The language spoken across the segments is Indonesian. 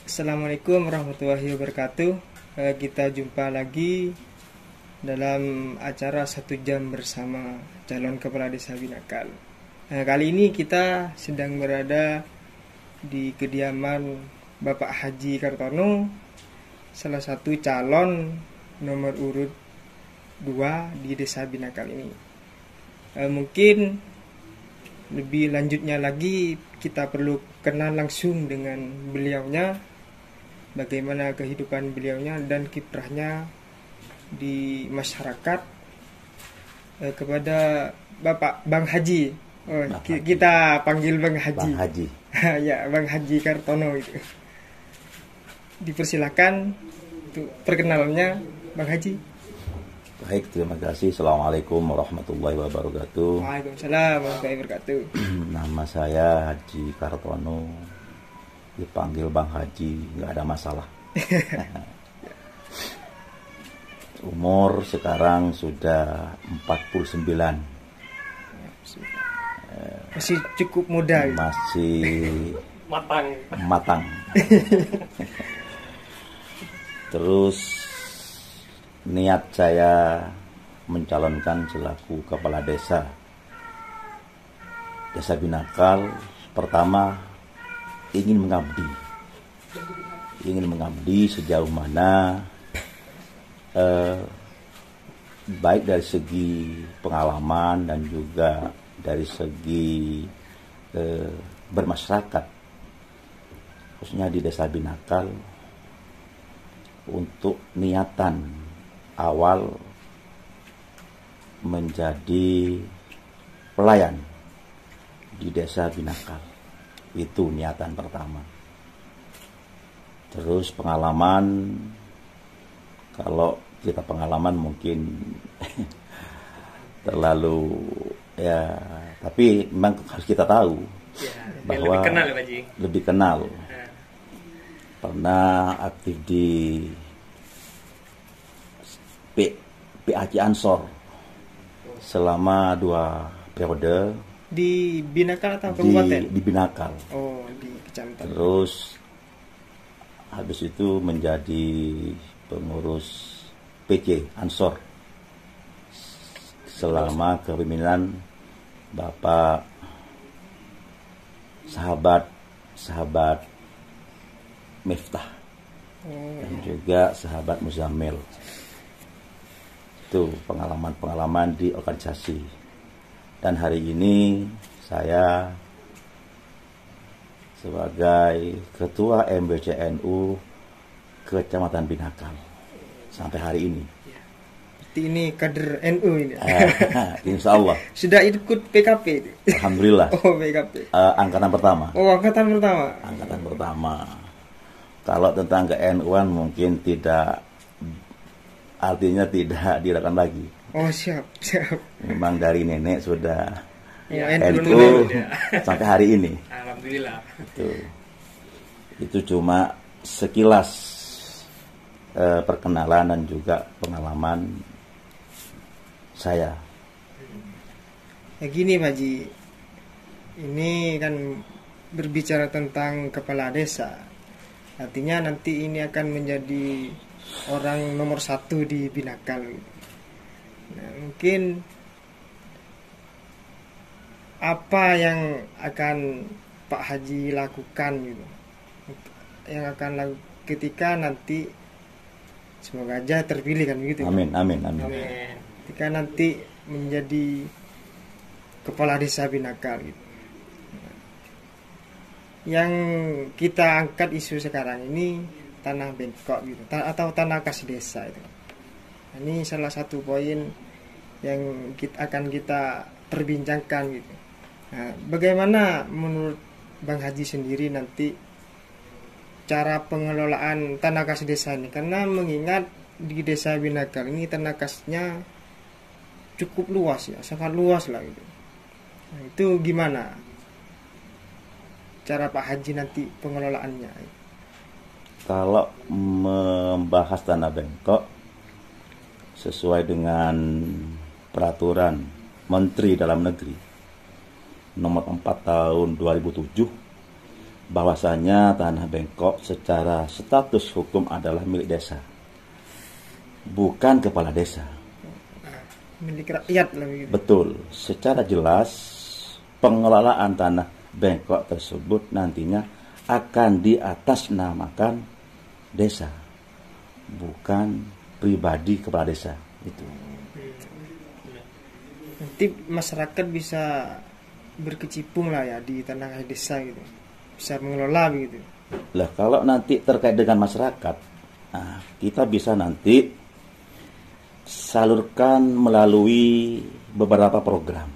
Assalamualaikum warahmatullahi wabarakatuh. Kita jumpa lagi dalam acara 1 jam bersama calon kepala desa Binakal. Kali ini kita sedang berada di kediaman Bapak Haji Kartono, salah satu calon nomor urut 2 di desa Binakal ini. Mungkin lebih lanjutnya lagi kita perlu kenal langsung dengan beliaunya, bagaimana kehidupan beliaunya dan kiprahnya di masyarakat. Kepada Bapak Bang Haji, kita panggil Bang Haji. Bang Haji. Ya, Bang Haji Kartono itu. Dipersilakan untuk perkenalannya, Bang Haji. Baik, terima kasih. Assalamualaikum warahmatullahi wabarakatuh. Waalaikumsalam warahmatullahi wabarakatuh. Nama saya Haji Kartono. Dipanggil Bang Haji, nggak ada masalah. Umur sekarang sudah 49. Masih cukup muda. Masih matang. Terus niat saya mencalonkan selaku kepala desa Binakal, pertama ingin mengabdi sejauh mana, baik dari segi pengalaman dan juga dari segi bermasyarakat, khususnya di desa Binakal, untuk niatan awal menjadi pelayan di desa Binakal. Itu niatan pertama. Terus pengalaman, kalau kita pengalaman mungkin terlalu ya, tapi memang harus kita tahu bahwa lebih kenal. Pernah aktif di PAC Ansor selama 2 periode. Di Binakal atau kabupaten? Di Binakal. Oh, di kecamatan. Terus habis itu menjadi pengurus PC Ansor selama kepemimpinan Bapak sahabat Miftah dan juga sahabat Muzammil. Itu pengalaman di organisasi. Dan hari ini saya sebagai Ketua MBCNU Kecamatan Binakal sampai hari ini. Berarti ini kader NU ini. Insya Allah. Sudah ikut PKP? Alhamdulillah. Oh, PKP. Angkatan pertama. Oh, angkatan pertama. Angkatan pertama. Kalau tentang ke-NU-an mungkin tidak, artinya tidak dilakukan lagi. Oh, siap. Memang dari nenek sudah NU sampai hari ini. Alhamdulillah. Itu cuma sekilas perkenalan dan juga pengalaman saya. Ya gini, Pak Haji. Ini kan berbicara tentang kepala desa. Artinya nanti ini akan menjadi orang nomor 1 di Binakal. Nah, mungkin apa yang akan Pak Haji lakukan gitu, yang akan ketika nanti semoga aja terpilih kan begitu. Amin. Ketika nanti menjadi kepala desa Binakal gitu. Yang kita angkat isu sekarang ini tanah bengkok gitu, atau tanah kas desa itu. Ini salah satu poin yang akan kita perbincangkan gitu. Nah, bagaimana menurut Bang Haji sendiri nanti cara pengelolaan tanah kas desa ini? Karena mengingat di desa Binakal ini tanah kasnya cukup luas ya, sangat luas lah gitu. Nah, itu gimana cara Pak Haji nanti pengelolaannya? Kalau membahas tanah bengkok sesuai dengan peraturan Menteri Dalam Negeri nomor 4 tahun 2007 bahwasanya tanah bengkok secara status hukum adalah milik desa, bukan kepala desa. Milik rakyat lah begitu. Betul, secara jelas pengelolaan tanah bengkok tersebut nantinya akan diatasnamakan desa, bukan pribadi kepala desa. Itu. Nanti masyarakat bisa berkecimpung lah ya di tanah desa gitu, bisa mengelola begitu. Lah kalau nanti terkait dengan masyarakat, nah, kita bisa nanti salurkan melalui beberapa program.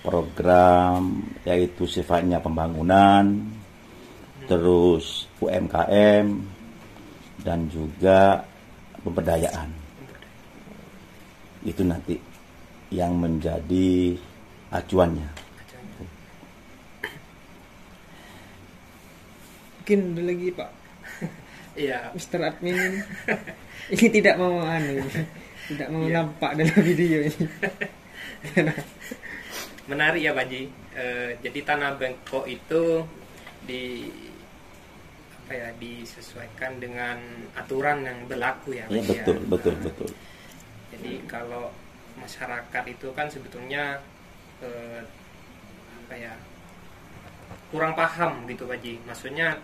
Program yaitu sifatnya pembangunan, terus UMKM, dan juga pemberdayaan. Itu nanti yang menjadi acuannya. Mungkin ada lagi Pak. Iya. Mr. Admin ini tidak mau tidak mau nampak dalam video ini. Menarik ya Pak Ji. Jadi tanah bengkok itu disesuaikan dengan aturan yang berlaku ya. Iya betul. Jadi kalau masyarakat itu kan sebetulnya kurang paham gitu Pak Ji. Maksudnya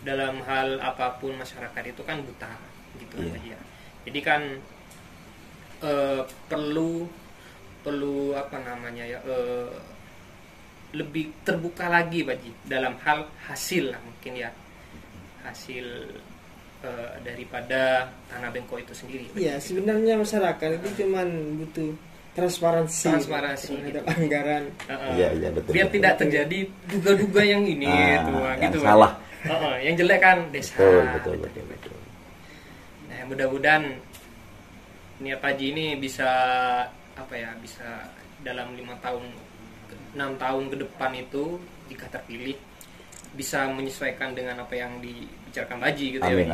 dalam hal apapun masyarakat itu kan buta gitu Pak Ji. Jadi kan perlu lebih terbuka lagi Pak Ji dalam hal hasil lah mungkin ya, hasil daripada tanah bengkok itu sendiri. Iya, sebenarnya masyarakat itu cuman butuh transparansi terhadap anggaran. Iya betul. Biar tidak terjadi duga-duga yang ini yang gitu. Salah. Yang jelek kan desa. Betul. Nah, mudah-mudahan niat Pak Ji ini bisa bisa dalam 6 tahun ke depan itu jika terpilih bisa menyesuaikan dengan apa yang dibicarakan Pak Ji gitu. Amin.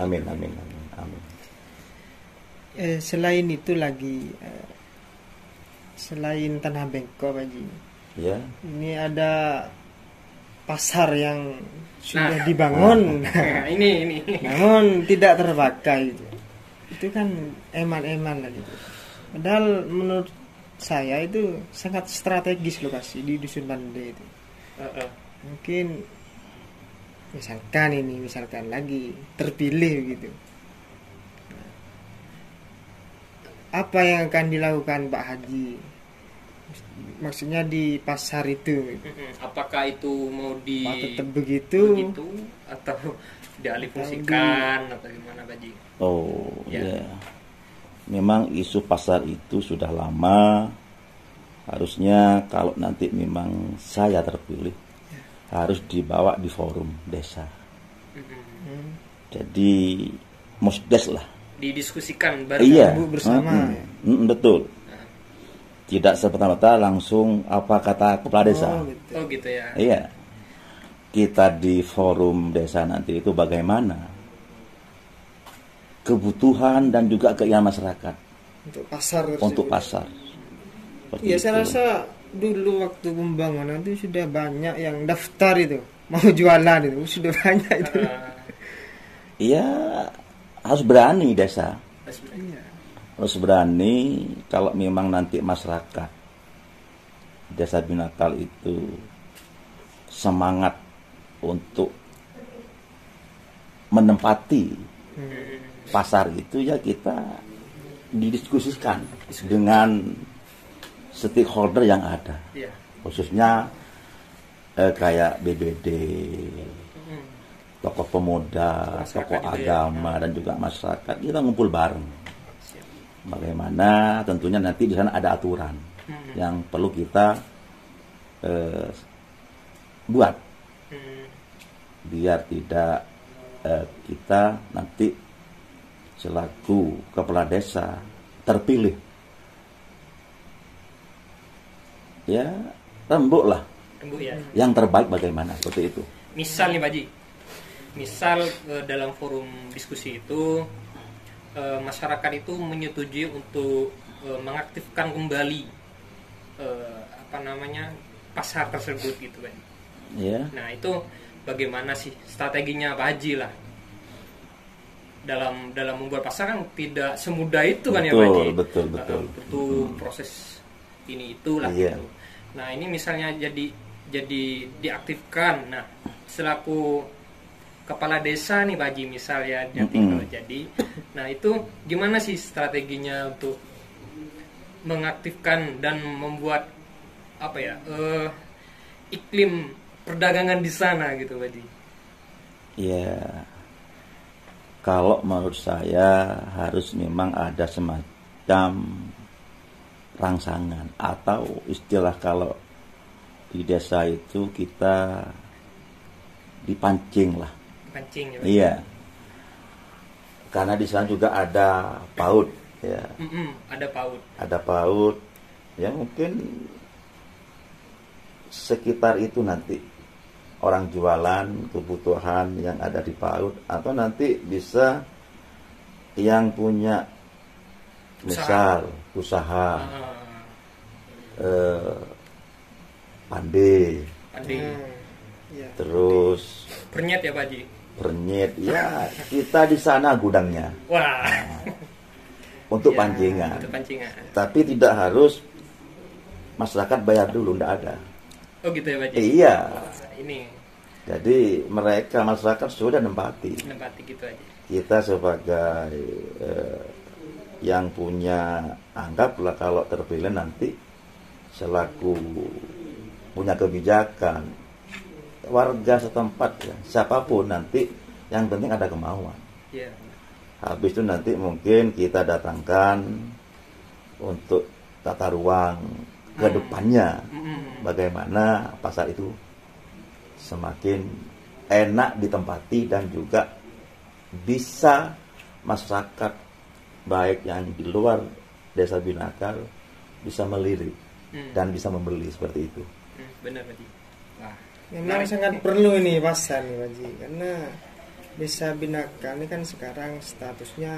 Selain itu lagi selain tanah bengkok Pak Ji. Ya. Ini ada pasar yang sudah dibangun. Ini. Namun tidak terpakai itu. Itu kan eman-eman lah gitu. Padahal menurut saya itu sangat strategis lokasi di Dusun Pande itu. Mungkin misalkan lagi terpilih gitu. Apa yang akan dilakukan Pak Haji? Maksudnya di pasar itu. Apakah itu mau tetap begitu atau dialihfungsikan atau gimana Pak Haji? Oh ya. Memang isu pasar itu sudah lama. Harusnya kalau nanti memang saya terpilih harus dibawa di forum desa. Jadi musdes lah. Didiskusikan bersama. Betul. Tidak serta-merta langsung apa kata kepala desa. Oh gitu ya. Iya. Kita di forum desa nanti itu bagaimana kebutuhan dan juga keinginan masyarakat untuk pasar. Ya saya rasa dulu waktu pembangunan itu sudah banyak yang daftar itu mau jualan itu sudah banyak itu. Iya, harus berani desa. Harus berani kalau memang nanti masyarakat Desa Binakal itu semangat untuk menempati pasar itu, ya kita didiskusikan dengan stakeholder yang ada, khususnya kayak BBD, tokoh pemuda, tokoh agama dan juga masyarakat. Kita ngumpul bareng. Bagaimana tentunya nanti di sana ada aturan yang perlu kita buat biar tidak kita nanti selaku kepala desa terpilih ya rembuk ya. Yang terbaik bagaimana seperti itu. Misal nih Pak Ji, misal dalam forum diskusi itu masyarakat itu menyetujui untuk mengaktifkan kembali pasar tersebut gitu Pak. Ya. Nah itu bagaimana sih strateginya Pak Haji lah dalam membuat pasar? Kan tidak semudah itu kan ya Pak Haji. Betul. Butuh proses ini itulah Iya. gitu. Nah ini misalnya jadi diaktifkan. Nah selaku kepala desa nih Pak Haji misalnya nanti kalau jadi, nah itu gimana sih strateginya untuk mengaktifkan dan membuat apa ya iklim perdagangan di sana gitu Pak Haji? Ya, kalau menurut saya harus memang ada semacam rangsangan, atau istilah kalau di desa itu kita dipancing lah. Pancing ya Pak? Iya, karena di sana juga ada PAUD ya. Ada PAUD. Ada PAUD ya, mungkin sekitar itu nanti orang jualan kebutuhan yang ada di PAUD, atau nanti bisa yang punya misal usaha pandai, Ya. terus Bernyet ya Pak Haji? bernyet ya, kita di sana gudangnya Wah. untuk Ya, pancingan. Untuk pancingan. Tapi tidak harus masyarakat bayar dulu, tidak ada. Oh gitu ya Pak Haji? Iya. Wah, ini Jadi mereka masyarakat sudah nempati. gitu aja. Kita sebagai yang punya, anggaplah kalau terpilih nanti selaku punya kebijakan, warga setempat ya, siapapun nanti, yang penting ada kemauan. Iya. Habis itu nanti mungkin kita datangkan untuk tata ruang ke depannya, bagaimana pasar itu semakin enak ditempati dan juga bisa masyarakat baik yang di luar desa Binakal bisa melirik dan bisa membeli seperti itu. Benar Pak Haji. Wah. Memang sangat perlu ini pasar nih Pak Haji, karena desa Binakal ini kan sekarang statusnya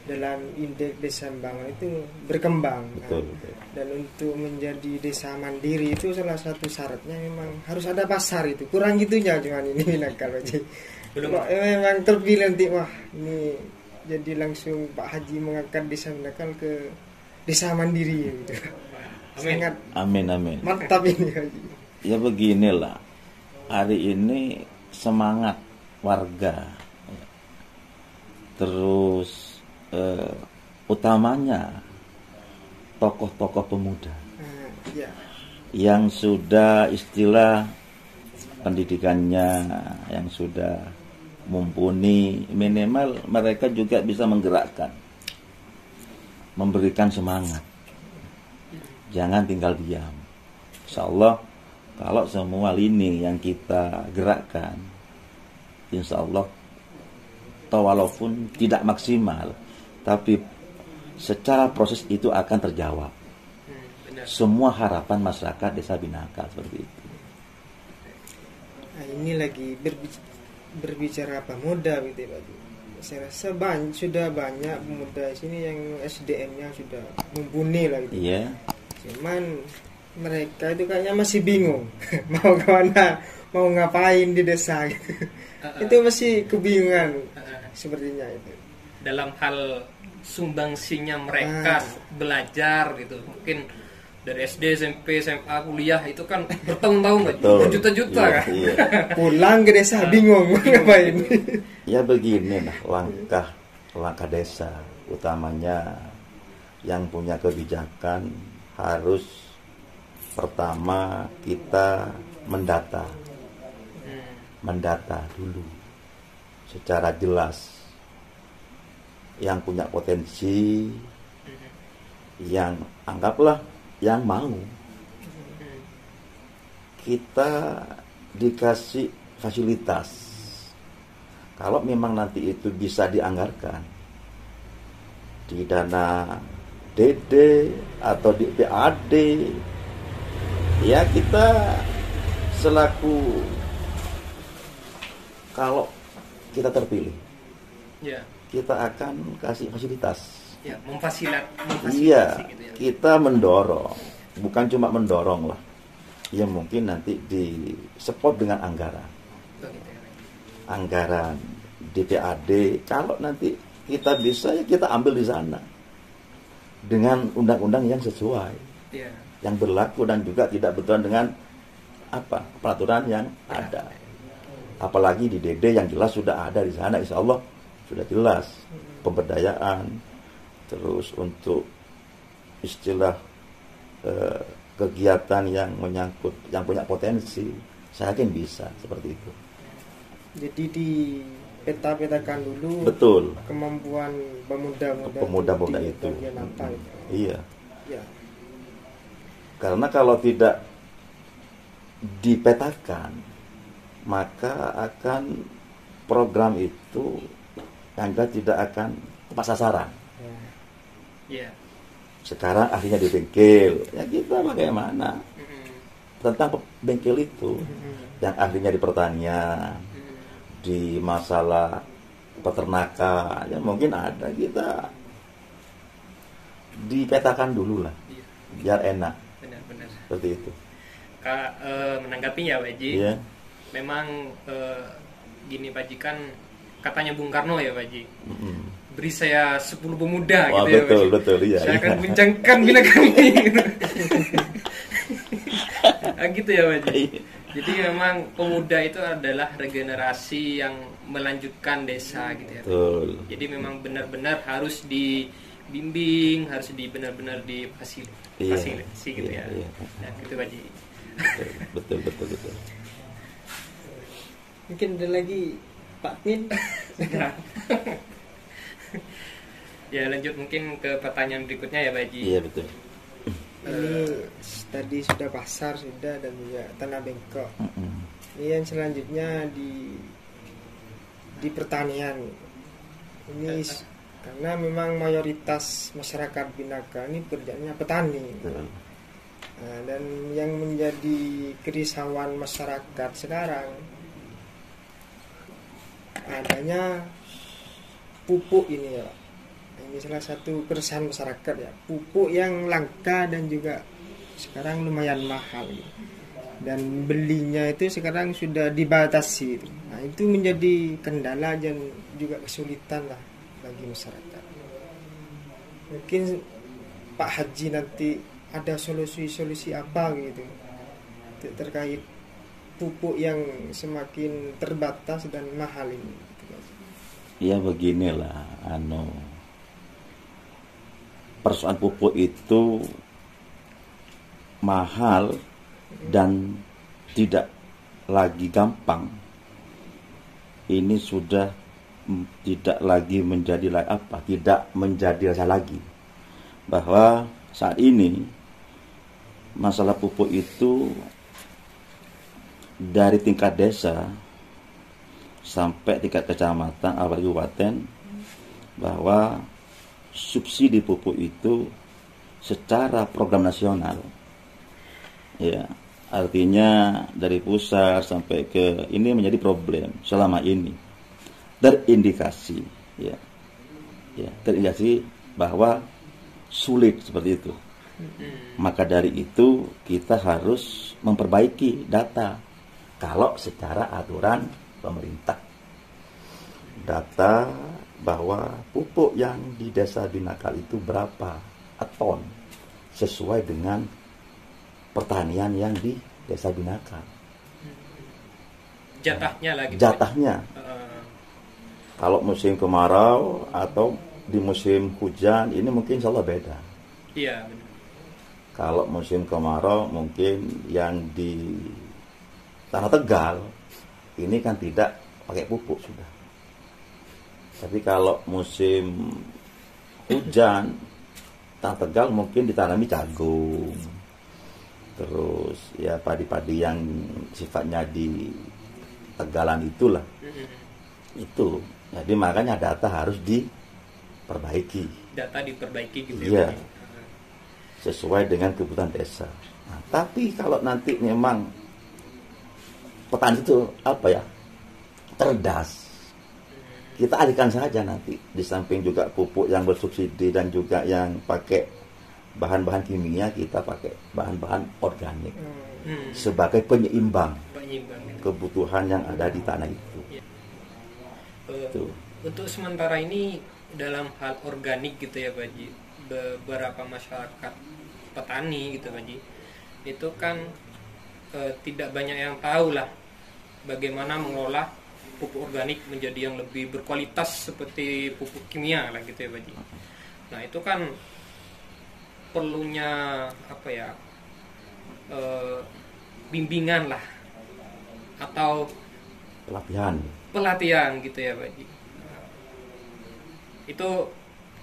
dalam indeks desa membangun itu berkembang. Betul, Kan? betul. Dan untuk menjadi desa mandiri itu salah satu syaratnya memang harus ada pasar itu. Kurang gitunya cuman ini Binakal Pak Haji. Belum. Wah, memang terpilih nanti, wah ini jadi langsung Pak Haji mengangkat desa Binakal ke desa mandiri gitu. Amin. Sangat Amin, amin. mantap ini Pak Haji. Ya beginilah, hari ini semangat warga, terus utamanya tokoh-tokoh pemuda Ya. yang sudah istilah pendidikannya yang sudah mumpuni, minimal mereka juga bisa menggerakkan, memberikan semangat, jangan tinggal diam. Insya Allah kalau semua lini yang kita gerakkan, insya Allah walaupun tidak maksimal, tapi secara proses itu akan terjawab Benar. semua harapan masyarakat desa Binakal seperti itu. Nah, ini lagi berbicara pemuda gitu ya Pak Haji. Saya rasa sudah banyak pemuda di sini yang SDM-nya sudah mumpuni lah gitu. Iya. Cuman mereka itu kayaknya masih bingung mau kemana, mau ngapain di desa gitu. Itu masih kebingungan sepertinya itu. Dalam hal sumbangsinya mereka belajar gitu, mungkin dari SD, SMP, SMA, kuliah itu kan bertahun-tahun Pak Haji, Betul. berjuta-juta Iya, kan. iya. Pulang ke desa bingung mau ngapain. Ya begini nah, langkah desa utamanya yang punya kebijakan harus pertama kita mendata dulu secara jelas yang punya potensi, yang anggaplah yang mau, kita dikasih fasilitas. Kalau memang nanti itu bisa dianggarkan di dana DD atau di PAD, ya kita selaku, kalau kita terpilih, Ya, kita akan kasih fasilitas. ya memfasilitasi Iya, gitu ya. kita mendorong, bukan cuma mendorong lah. ya mungkin nanti di support dengan anggaran. Oh, gitu ya, Pak Haji. Anggaran DPAD, kalau nanti kita bisa ya kita ambil di sana dengan undang-undang yang sesuai, Iya. yang berlaku dan juga tidak bertentangan dengan apa peraturan yang ada. Apalagi di DD yang jelas sudah ada di sana, insya Allah sudah jelas pemberdayaan, terus untuk istilah kegiatan yang menyangkut yang punya potensi, saya yakin bisa seperti itu. Jadi di peta-petakan dulu Betul. kemampuan Pemuda-pemuda di itu. bagian apa itu. Iya. Ya. Karena kalau tidak dipetakan, maka akan program itu Anda tidak akan tepat sasaran. Ya. Iya. Sekarang akhirnya di bengkel, ya kita bagaimana Mm-mm. tentang bengkel itu, yang akhirnya di pertanian, Mm-mm. di masalah peternakan, ya mungkin ada, kita dipetakan dulu lah, Iya. biar enak, Benar-benar. seperti itu. Kak, menanggapinya Pak Haji, Iya. memang gini Pak Haji, kan katanya Bung Karno ya Pak Haji, Mm-mm. beri saya 10 pemuda Wah, gitu ya Pak betul, Haji. betul, iya, Saya akan iya. bincangkan bina kami gitu. Gitu ya Pak Haji. Jadi memang pemuda itu adalah regenerasi yang melanjutkan desa gitu ya Pak Haji. Betul. Jadi memang benar-benar harus dibimbing, harus benar-benar difasilitasi gitu Iya, ya. iya. Nah, gitu Pak Haji. Betul, betul, betul. Mungkin ada lagi Pak Min. Ya lanjut mungkin ke pertanyaan berikutnya ya Pak Haji. Iya, betul. Ini tadi sudah pasar sudah dan juga tanah bengkok. Mm-mm. Ini yang selanjutnya di pertanian. Ini karena memang mayoritas masyarakat Bhinneka ini pekerjaannya petani. Betul. Nah, dan yang menjadi kerisauan masyarakat sekarang adanya pupuk ini ya Pak. Ini salah satu keresahan masyarakat ya, pupuk yang langka dan juga sekarang lumayan mahal gitu. Dan belinya itu sekarang sudah dibatasi. Nah, itu menjadi kendala dan juga kesulitan lah bagi masyarakat. Mungkin Pak Haji nanti ada solusi-solusi apa gitu terkait pupuk yang semakin terbatas dan mahal ini. Ya beginilah, persoalan pupuk itu mahal dan tidak lagi gampang. Ini sudah tidak lagi menjadi tidak menjadi rasa lagi bahwa saat ini masalah pupuk itu dari tingkat desa sampai tingkat kecamatan atau kabupaten, bahwa subsidi pupuk itu secara program nasional, ya artinya dari pusat sampai ke ini menjadi problem selama ini, terindikasi terindikasi bahwa sulit seperti itu. Maka dari itu kita harus memperbaiki data kalau secara aturan pemerintah, data bahwa pupuk yang di desa Bhinneka itu berapa ton sesuai dengan pertanian yang di desa Bhinneka. Jatahnya lagi. Jatahnya. Kalau musim kemarau atau di musim hujan ini mungkin insya Allah beda. Iya benar. Kalau musim kemarau mungkin yang di Tanah Tegal ini kan tidak pakai pupuk sudah. Tapi kalau musim hujan, Tanah Tegal mungkin ditanami jagung, terus ya padi-padi yang sifatnya di Tegalan itulah. Itu. Jadi makanya data harus diperbaiki. Data diperbaiki gitu Iya. ya. Sesuai dengan kebutuhan desa. Nah, tapi kalau nanti memang petani itu cerdas, kita alihkan saja nanti di samping juga pupuk yang bersubsidi dan juga yang pakai bahan-bahan kimia, kita pakai bahan-bahan organik Hmm. sebagai penyeimbang Penyeimbang gitu. kebutuhan yang ada di tanah itu. Tuh. Untuk sementara ini dalam hal organik gitu ya Pak Haji, beberapa masyarakat petani gitu Pak Haji, itu kan tidak banyak yang tahu lah bagaimana mengolah pupuk organik menjadi yang lebih berkualitas seperti pupuk kimia lah gitu ya Pak Haji. Nah itu kan perlunya apa ya, bimbingan lah atau pelatihan gitu ya Pak Haji. Itu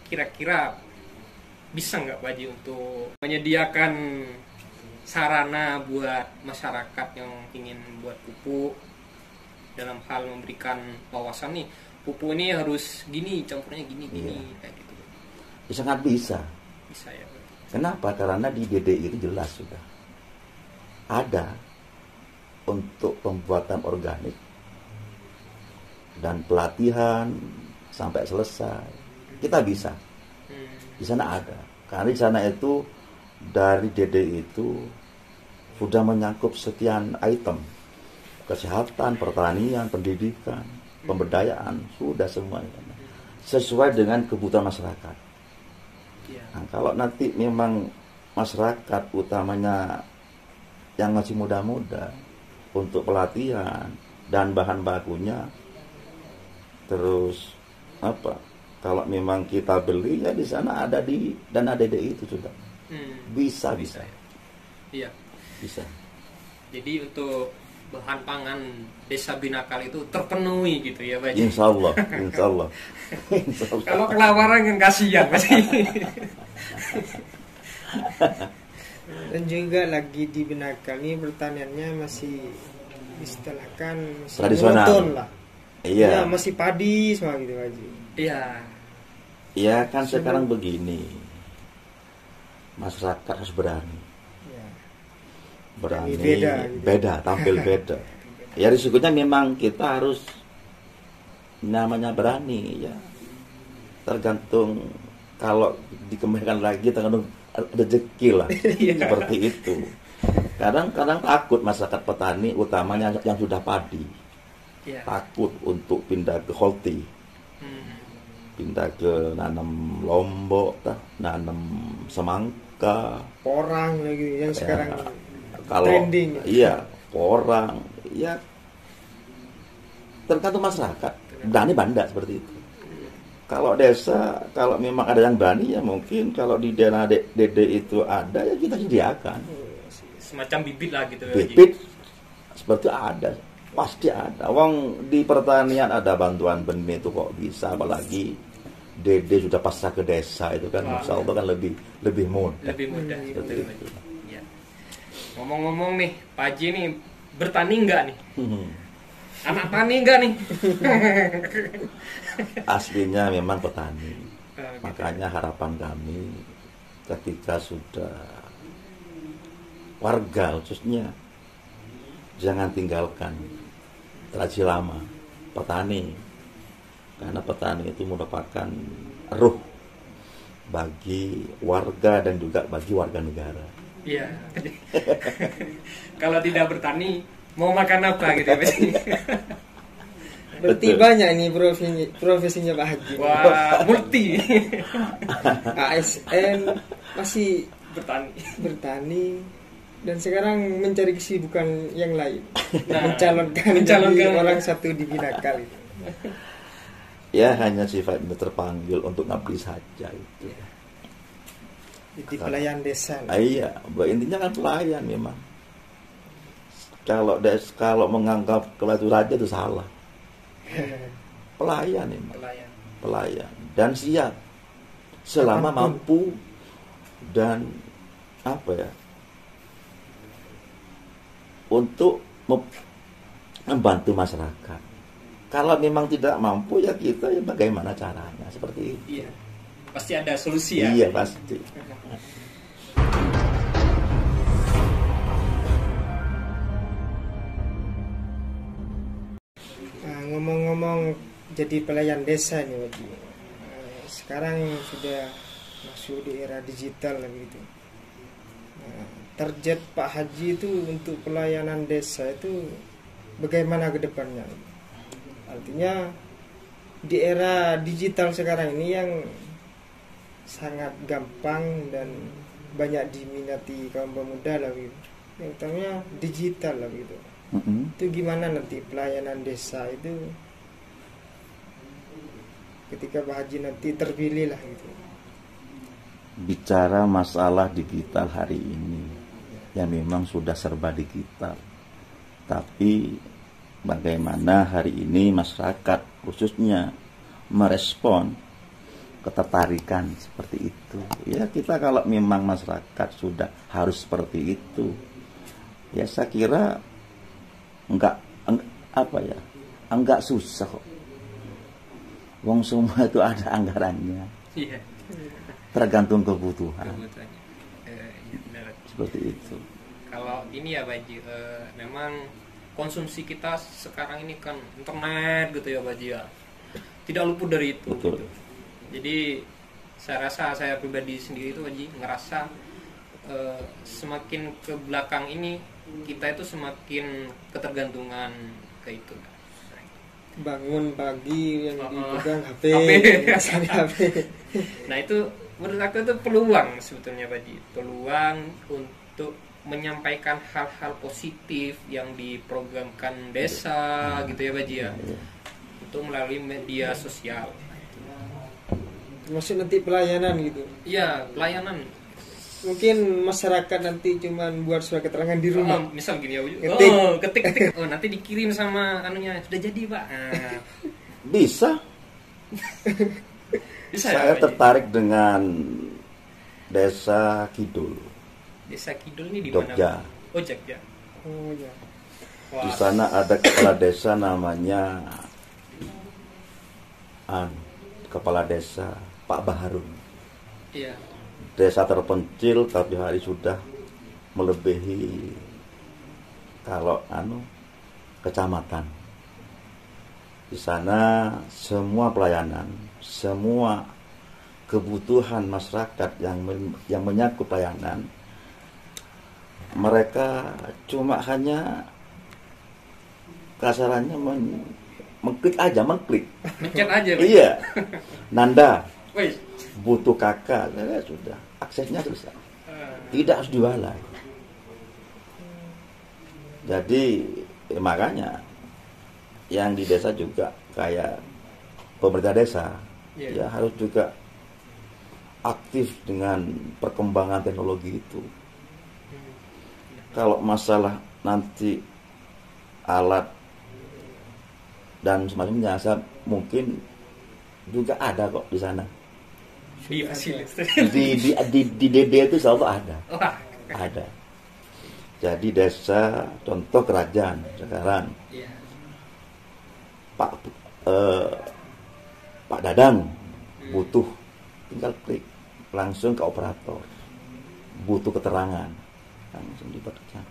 kira-kira bisa nggak Pak Haji untuk menyediakan sarana buat masyarakat yang ingin buat pupuk, dalam hal memberikan wawasan nih, pupuk ini harus gini, campurnya gini kayak gitu. Ya, sangat bisa. Bisa ya Pak Haji. Kenapa? Karena di DDI itu jelas sudah ada untuk pembuatan organik dan pelatihan sampai selesai. Kita bisa. Di sana ada. Karena di sana itu dari DDI itu sudah menyangkut sekian item. Kesehatan, pertanian, pendidikan, pemberdayaan, sudah semuanya. Sesuai dengan kebutuhan masyarakat. Nah, kalau nanti memang masyarakat utamanya yang masih muda-muda untuk pelatihan dan bahan bakunya, terus apa? Kalau memang kita beli ya di sana ada di dana DDI itu sudah bisa. Iya. Bisa. Jadi untuk bahan pangan desa Binakal itu terpenuhi gitu ya Pak Haji. Insya Allah. Kalau kelaparan kan kasihan pasti. Dan juga lagi di Binakal ini pertaniannya masih istilahkan masih tradisional monoton lah. Iya. Ya, masih padi semua gitu Pak Haji. Iya. Ya kan sekarang begini, masyarakat harus berani. Ya. Berani Beda, gitu. beda, tampil beda. Ya risikonya memang kita harus namanya berani ya. Tergantung kalau dikembangkan lagi tergantung rezeki lah. Seperti itu. Kadang-kadang takut masyarakat petani utamanya yang sudah padi. Iya. Takut untuk pindah ke holti. Pindah ke nanam lombok, nanam semangka, Porang lagi yang sekarang kalau trending. iya porang, ya tergantung masyarakat berani banda seperti itu. Kalau desa, kalau memang ada yang berani ya mungkin kalau di daerah DD itu ada ya kita sediakan. Semacam bibit lah gitu. Bibit seperti ada. Pasti ada. Wong di pertanian ada bantuan benih itu kok bisa, apalagi DD sudah pasrah ke desa itu kan, Masya Allah kan lebih mudah. Lebih mudah Seperti gitu. itu. Ya. Ngomong-ngomong nih, Pak Haji nih bertani enggak nih? Anak tani enggak nih? Aslinya memang petani. Gitu. Makanya harapan kami ketika sudah warga khususnya jangan tinggalkan tradisi lama petani, karena petani itu merupakan ruh bagi warga dan juga bagi warga negara. Iya. Kalau tidak bertani mau makan apa gitu ya Pak Haji? Berarti Betul. banyak ini profesinya Pak Haji. Wah, multi. ASN masih bertani dan sekarang mencari kesibukan yang lain. Nah, mencalonkan mencalonkan. jadi orang satu di Binakal itu. Ya hanya sifatnya terpanggil untuk ngabdi saja itu. Jadi pelayan desa. Iya, intinya kan pelayan memang. Kalau menganggap itu raja itu salah. Pelayan memang. Pelayan dan siap selama mampu dan apa ya, untuk membantu masyarakat. Kalau memang tidak mampu ya kita ya bagaimana caranya seperti itu. Iya. Pasti ada solusi ya. Iya pasti. Nah, ngomong-ngomong jadi pelayan desa nih Wadi. Sekarang sudah masuk di era digital begitu. Nah, target Pak Haji itu untuk pelayanan desa itu bagaimana ke depannya? Artinya di era digital sekarang ini yang sangat gampang dan banyak diminati kaum pemuda lah gitu. Yang utamanya digital lah gitu. Itu gimana nanti pelayanan desa itu ketika Pak Haji nanti terpilih lah gitu. Bicara masalah digital hari ini, ya memang sudah serba digital. Tapi bagaimana hari ini masyarakat khususnya merespon ketertarikan seperti itu? Ya kita kalau memang masyarakat sudah harus seperti itu, ya saya kira enggak susah kok. Wong semua itu ada anggarannya. Iya. Tergantung kebutuhan. Benar. Seperti itu. Kalau ini ya Pak Haji, memang konsumsi kita sekarang ini kan internet gitu ya Pak Haji ya. Tidak luput dari itu. Betul. Gitu. Jadi saya rasa, saya pribadi sendiri itu Pak Haji ngerasa semakin ke belakang ini kita itu semakin ketergantungan ke itu. Bangun pagi yang dipegang HP. HP. Nah itu menurut aku itu peluang sebetulnya Pak Haji, peluang untuk menyampaikan hal-hal positif yang diprogramkan desa gitu ya Pak Haji ya, itu melalui media sosial. Maksud nanti pelayanan gitu. Iya, pelayanan. Mungkin masyarakat nanti cuman buat surat keterangan di rumah. Misal gini ya, Ketik. ketik. Oh, nanti dikirim sama anunya, sudah jadi Pak. Bisa. Bisa Saya ya, Pak Haji? tertarik dengan Desa Kidul, Desa Kidul ini di Jogja. mana? Oh, Jogja. Oh ya. Wah. Di sana ada kepala desa namanya Kepala Desa Pak Baharun. Iya. Desa terpencil tapi hari sudah melebihi kalau kecamatan. Di sana semua pelayanan, semua kebutuhan masyarakat yang menyangkut pelayanan, mereka cuma hanya kasarannya mengklik aja, Mencet aja Pak. Iya. Nanda Wih. butuh kakak, ya sudah, aksesnya selesai. Tidak harus jualan. Jadi makanya yang di desa juga kayak pemerintah desa, ya harus juga aktif dengan perkembangan teknologi itu. Kalau masalah nanti alat dan semacamnya, saya mungkin juga ada kok di sana. Iya, sih. Di DD itu selalu ada. Wah. Ada. Jadi desa contoh kerajaan sekarang Iya. Pak Dadang butuh, tinggal klik langsung ke operator. Butuh keterangan langsung dibacakan.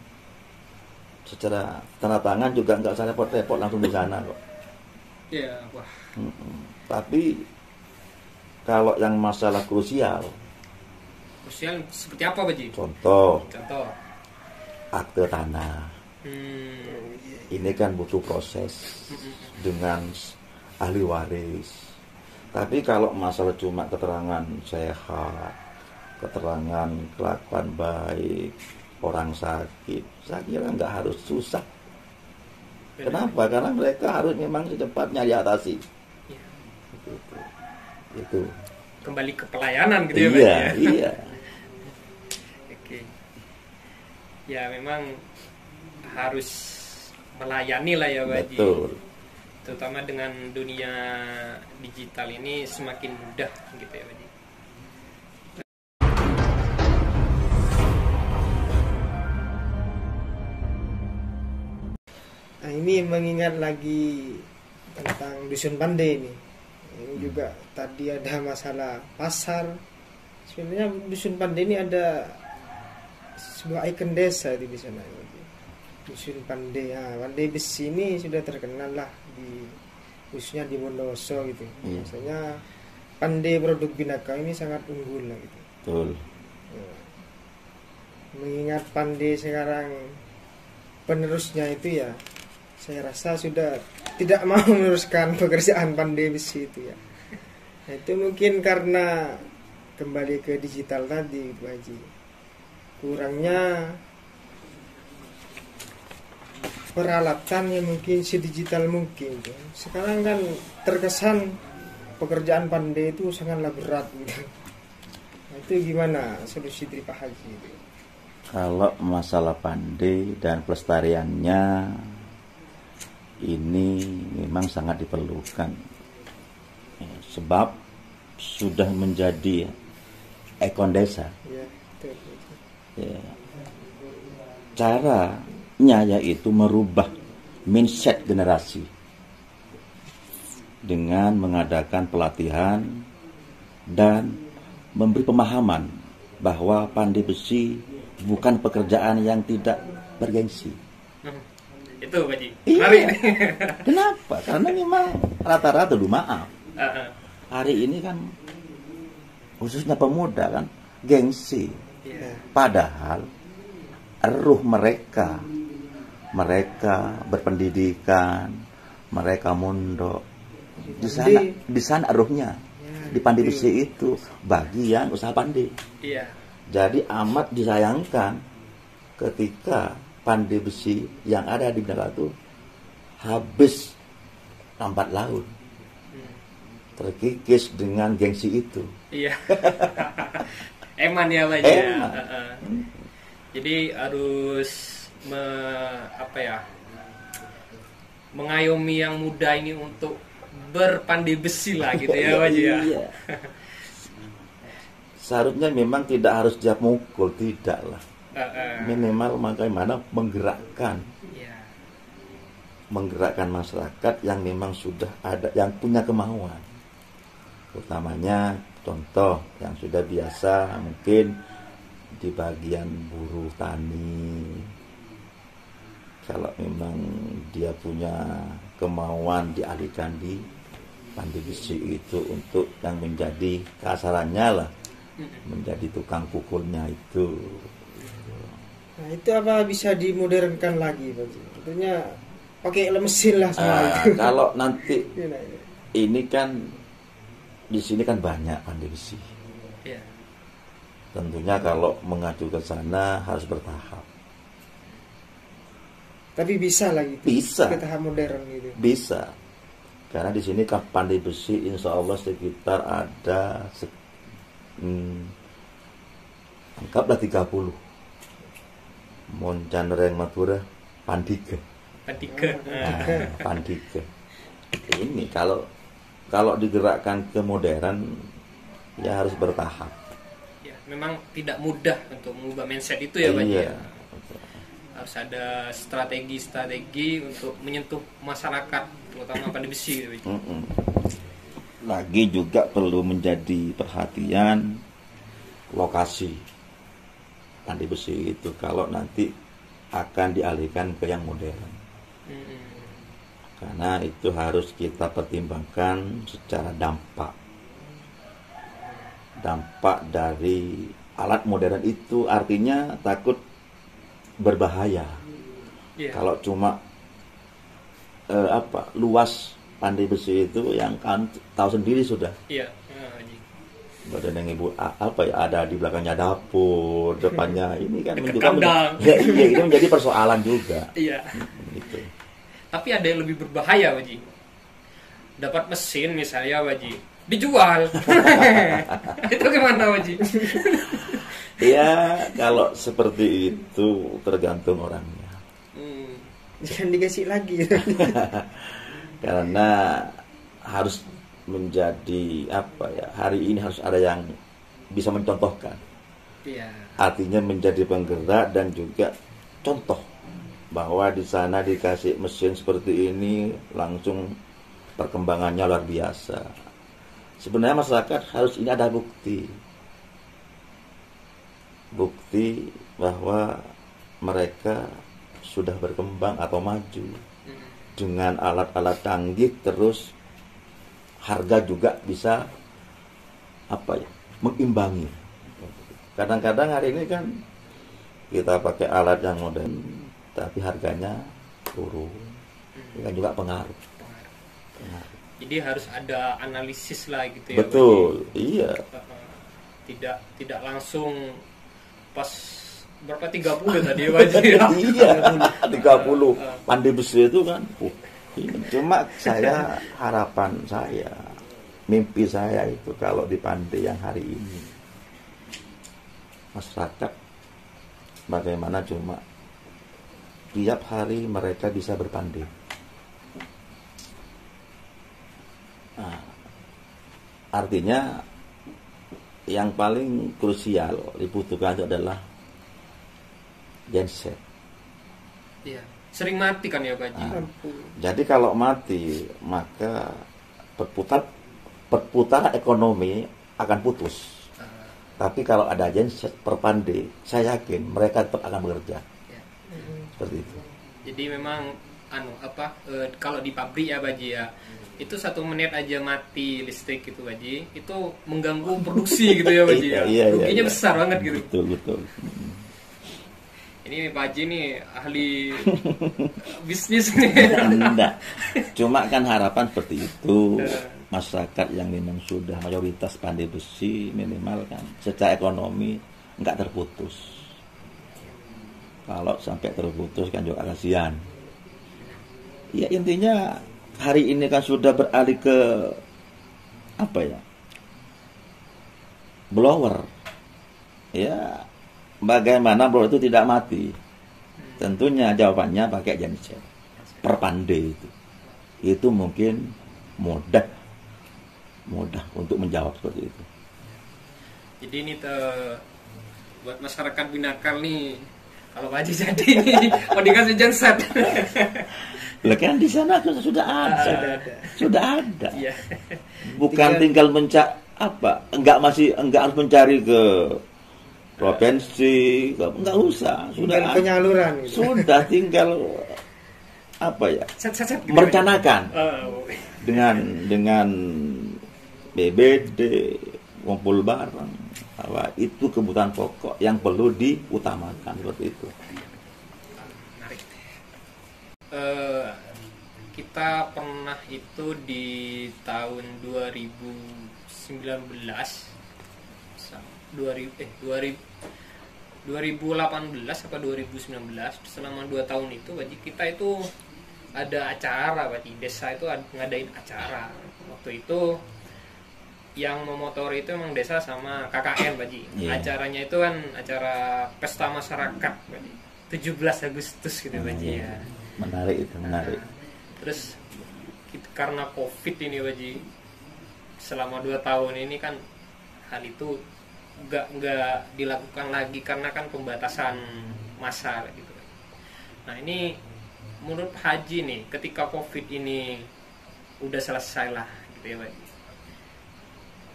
Secara tanda tangan juga nggak usah repot-repot, langsung di sana kok. Iya, wah. Tapi kalau yang masalah krusial Seperti apa Pak Haji? contoh Contoh. akte tanah, ini kan butuh proses dengan ahli waris. Tapi kalau masalah cuma keterangan sehat, keterangan kelakuan baik, orang sakit, saya kira nggak harus susah. Kenapa? Karena mereka harus memang secepatnya diatasi. Iya. Itu. Kembali ke pelayanan gitu ya Pak Iya, Haji, ya? iya. Oke. Ya memang harus melayani lah ya Pak Haji. Betul. Terutama dengan dunia digital ini semakin mudah gitu ya Pak Haji. Nah ini mengingat lagi tentang dusun pandai ini. Ini juga tadi ada masalah pasar. Sebenarnya dusun pandai ini ada sebuah ikon desa di sana. Dusun pandai, pandai besi ini sudah terkenal lah di khususnya di Bondowoso gitu. Iya. Biasanya pandai produk Binaka ini sangat unggul lah gitu. Betul. Mengingat pandai sekarang penerusnya itu ya, saya rasa sudah tidak mau meneruskan pekerjaan pandai besi itu ya. Nah, itu mungkin karena kembali ke digital tadi Bu Haji. Kurangnya peralatan yang mungkin sedigital mungkin. Sekarang kan terkesan pekerjaan pandai itu sangatlah berat gitu. Nah, itu gimana solusi dari Pak Haji itu? Kalau masalah pandai dan pelestariannya ini memang sangat diperlukan. Sebab sudah menjadi ikon desa. Ya, betul. Ya. Caranya yaitu merubah mindset generasi dengan mengadakan pelatihan dan memberi pemahaman bahwa pandai besi bukan pekerjaan yang tidak bergengsi. Itu Pak Ji. Iya. Hari ini. Kenapa? Karena memang rata-rata dulu maaf. Hari ini kan khususnya pemuda kan gengsi. Iya. Padahal ruh mereka berpendidikan, mereka mondok. Di sana ruhnya. Di pandai besi itu bagian usaha pandai. Iya. Jadi amat disayangkan ketika pandai besi yang ada di Binaka itu habis lambat laun, terkikis dengan gengsi itu. Iya. Eman ya Pak Ji. Eman. Jadi harus mengayomi yang muda ini untuk berpandai besi lah gitu ya Pak Ji ya. Iya. Seharusnya memang tidak harus dia mukul, tidak lah. Minimal bagaimana Iya. menggerakkan masyarakat yang memang sudah ada, yang punya kemauan. Utamanya contoh yang sudah biasa mungkin di bagian buruh tani. Kalau memang dia punya kemauan dialihkan di pandai besi itu untuk yang menjadi kasarannya lah, menjadi tukang pukulnya itu. Nah, itu apa bisa dimodernkan lagi Pak Ji? Tentunya pakai mesin lah semua itu. Kalau nanti ini kan di sini kan banyak pandai besi. Iya. Tentunya kalau mengacu ke sana harus bertahap. Tapi bisa lah gitu. Bisa. Ke tahap modern gitu. Bisa. Karena di sini kan pandai besi insya Allah sekitar ada anggaplah 30. Moncan Reng Madura Pandika. Pandika. Ini kalau digerakkan ke modern ya harus bertahap. Ya, memang tidak mudah untuk mengubah mindset itu ya Pak Ji. Iya. Ya. Harus ada strategi untuk menyentuh masyarakat, terutama pandai besi. Gitu. Lagi juga perlu menjadi perhatian lokasi pandai besi itu kalau nanti akan dialihkan ke yang modern. Karena itu harus kita pertimbangkan secara dampak dari alat modern itu, artinya takut berbahaya. Yeah. Kalau cuma luas pandai besi itu yang kan tahu sendiri sudah. Iya. Badan yang ibu ada di belakangnya dapur, depannya ini kan itu menjadi persoalan juga. Iya. Gitu. Tapi ada yang lebih berbahaya Pak Ji. Dapat mesin misalnya Pak Ji, dijual. Itu gimana Pak Ji? Ya kalau seperti itu tergantung orangnya. Jangan dikasih lagi. Karena harus menjadi hari ini harus ada yang bisa mencontohkan. Iya. Artinya menjadi penggerak dan juga contoh bahwa di sana dikasih mesin seperti ini langsung perkembangannya luar biasa. Sebenarnya masyarakat harus ini ada bukti bahwa mereka sudah berkembang atau maju dengan alat-alat canggih, terus harga juga bisa apa ya, mengimbangi. Kadang-kadang hari ini kan kita pakai alat yang modern tapi harganya turun, itu kan juga pengaruh. Jadi harus ada analisis lah gitu ya. Betul, iya. Tidak langsung pas berapa 30 tadi ya Pak Haji? Iya, 30 pandai besi itu kan. Cuma saya, harapan saya, mimpi saya itu kalau di Pandai yang hari ini masyarakat bagaimana cuma tiap hari mereka bisa berpandai. Nah, artinya yang paling krusial dibutuhkan itu adalah genset. Iya. Sering mati kan ya Pak Haji? Jadi kalau mati maka perputaran ekonomi akan putus. Tapi kalau ada genset perpandai, saya yakin mereka tetap akan bekerja. Ya. Seperti itu. Jadi memang kalau di pabrik ya Pak Haji ya, itu 1 menit aja mati listrik gitu Pak Haji, itu mengganggu produksi gitu ya Pak Haji ya. Ruginya besar banget gitu. Betul. Ini Pak Haji nih ahli bisnis nih. Enggak. Cuma kan harapan seperti itu. Masyarakat yang memang sudah mayoritas pandai besi minimal kan secara ekonomi enggak terputus. Kalau sampai terputus kan juga kasihan. Ya intinya hari ini kan sudah beralih ke apa ya? Blower. Ya, bagaimana blower itu tidak mati? Tentunya jawabannya pakai genset. Perpandai itu. Itu mungkin mudah untuk menjawab seperti itu. Jadi ini buat masyarakat Binakal nih, kalau Pak Haji jadi mau dikasih genset. Lah kan di sana sudah ada. Sudah ada. Iya. Bukan tinggal enggak harus mencari ke provinsi, enggak usah. Sudah Tinggal penyaluran gitu. Sudah tinggal Set gitu. merencanakan. Dengan BBD, ngumpul bareng, itu kebutuhan pokok yang perlu diutamakan seperti itu. Menarik. Kita pernah itu di tahun 2018 apa 2019, selama 2 tahun itu Pak Haji, kita itu ada acara Pak Haji, desa itu ngadain acara. Waktu itu yang memotori itu memang desa sama KKN Pak Haji. Yeah. Acaranya itu kan acara pesta masyarakat Pak Haji, 17 Agustus gitu Pak Haji ya. Menarik itu, menarik. Terus karena Covid ini Pak Haji, selama 2 tahun ini kan hal itu nggak dilakukan lagi karena kan pembatasan massa gitu. Nah ini menurut Pak Haji nih, ketika Covid ini udah selesai lah gitu ya Pak Haji,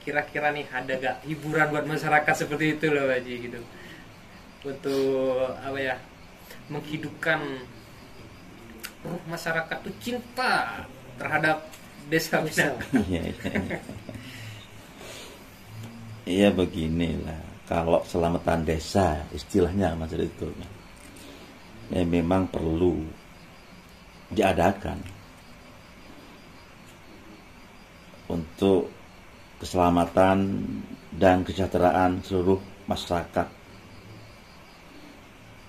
kira-kira nih ada gak hiburan buat masyarakat seperti itu loh Pak Haji gitu, untuk menghidupkan masyarakat tuh cinta terhadap desa Binakal. Iya beginilah, kalau selamatan desa istilahnya Mas itu ya memang perlu diadakan untuk keselamatan dan kesejahteraan seluruh masyarakat,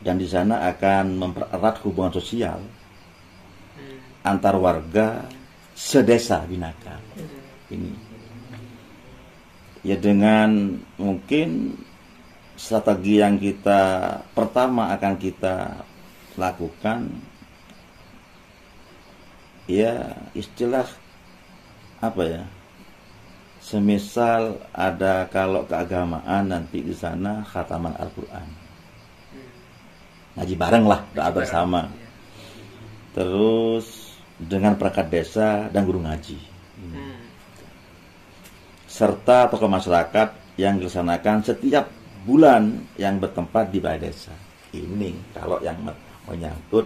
dan di sana akan mempererat hubungan sosial antar warga sedesa Binakal ini. Ya dengan mungkin strategi yang pertama akan kita lakukan, ya istilah semisal ada kalau keagamaan nanti di sana khataman Al-Quran, ngaji bareng lah, doa bersama. Terus dengan perangkat desa dan guru ngaji, serta tokoh masyarakat yang dilaksanakan setiap bulan yang bertempat di balai desa. Ini kalau yang menyangkut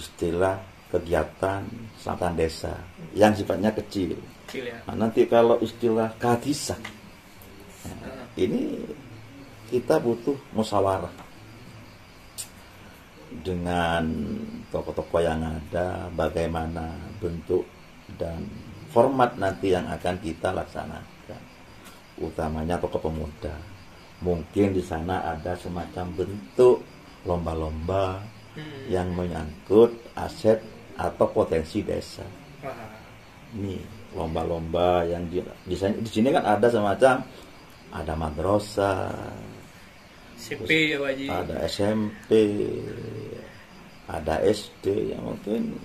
istilah kegiatan selamatan desa yang sifatnya kecil. Ya. Nah, nanti kalau istilah kehadisan Ini kita butuh musyawarah dengan tokoh-tokoh yang ada, bagaimana bentuk dan format nanti yang akan kita laksanakan, utamanya tokoh pemuda. Mungkin di sana ada semacam bentuk lomba-lomba yang menyangkut aset atau potensi desa. Nih lomba-lomba yang di sini kan ada semacam, ada madrasah, SMP ya Wajib, ada SMP, ada SD, yang mungkin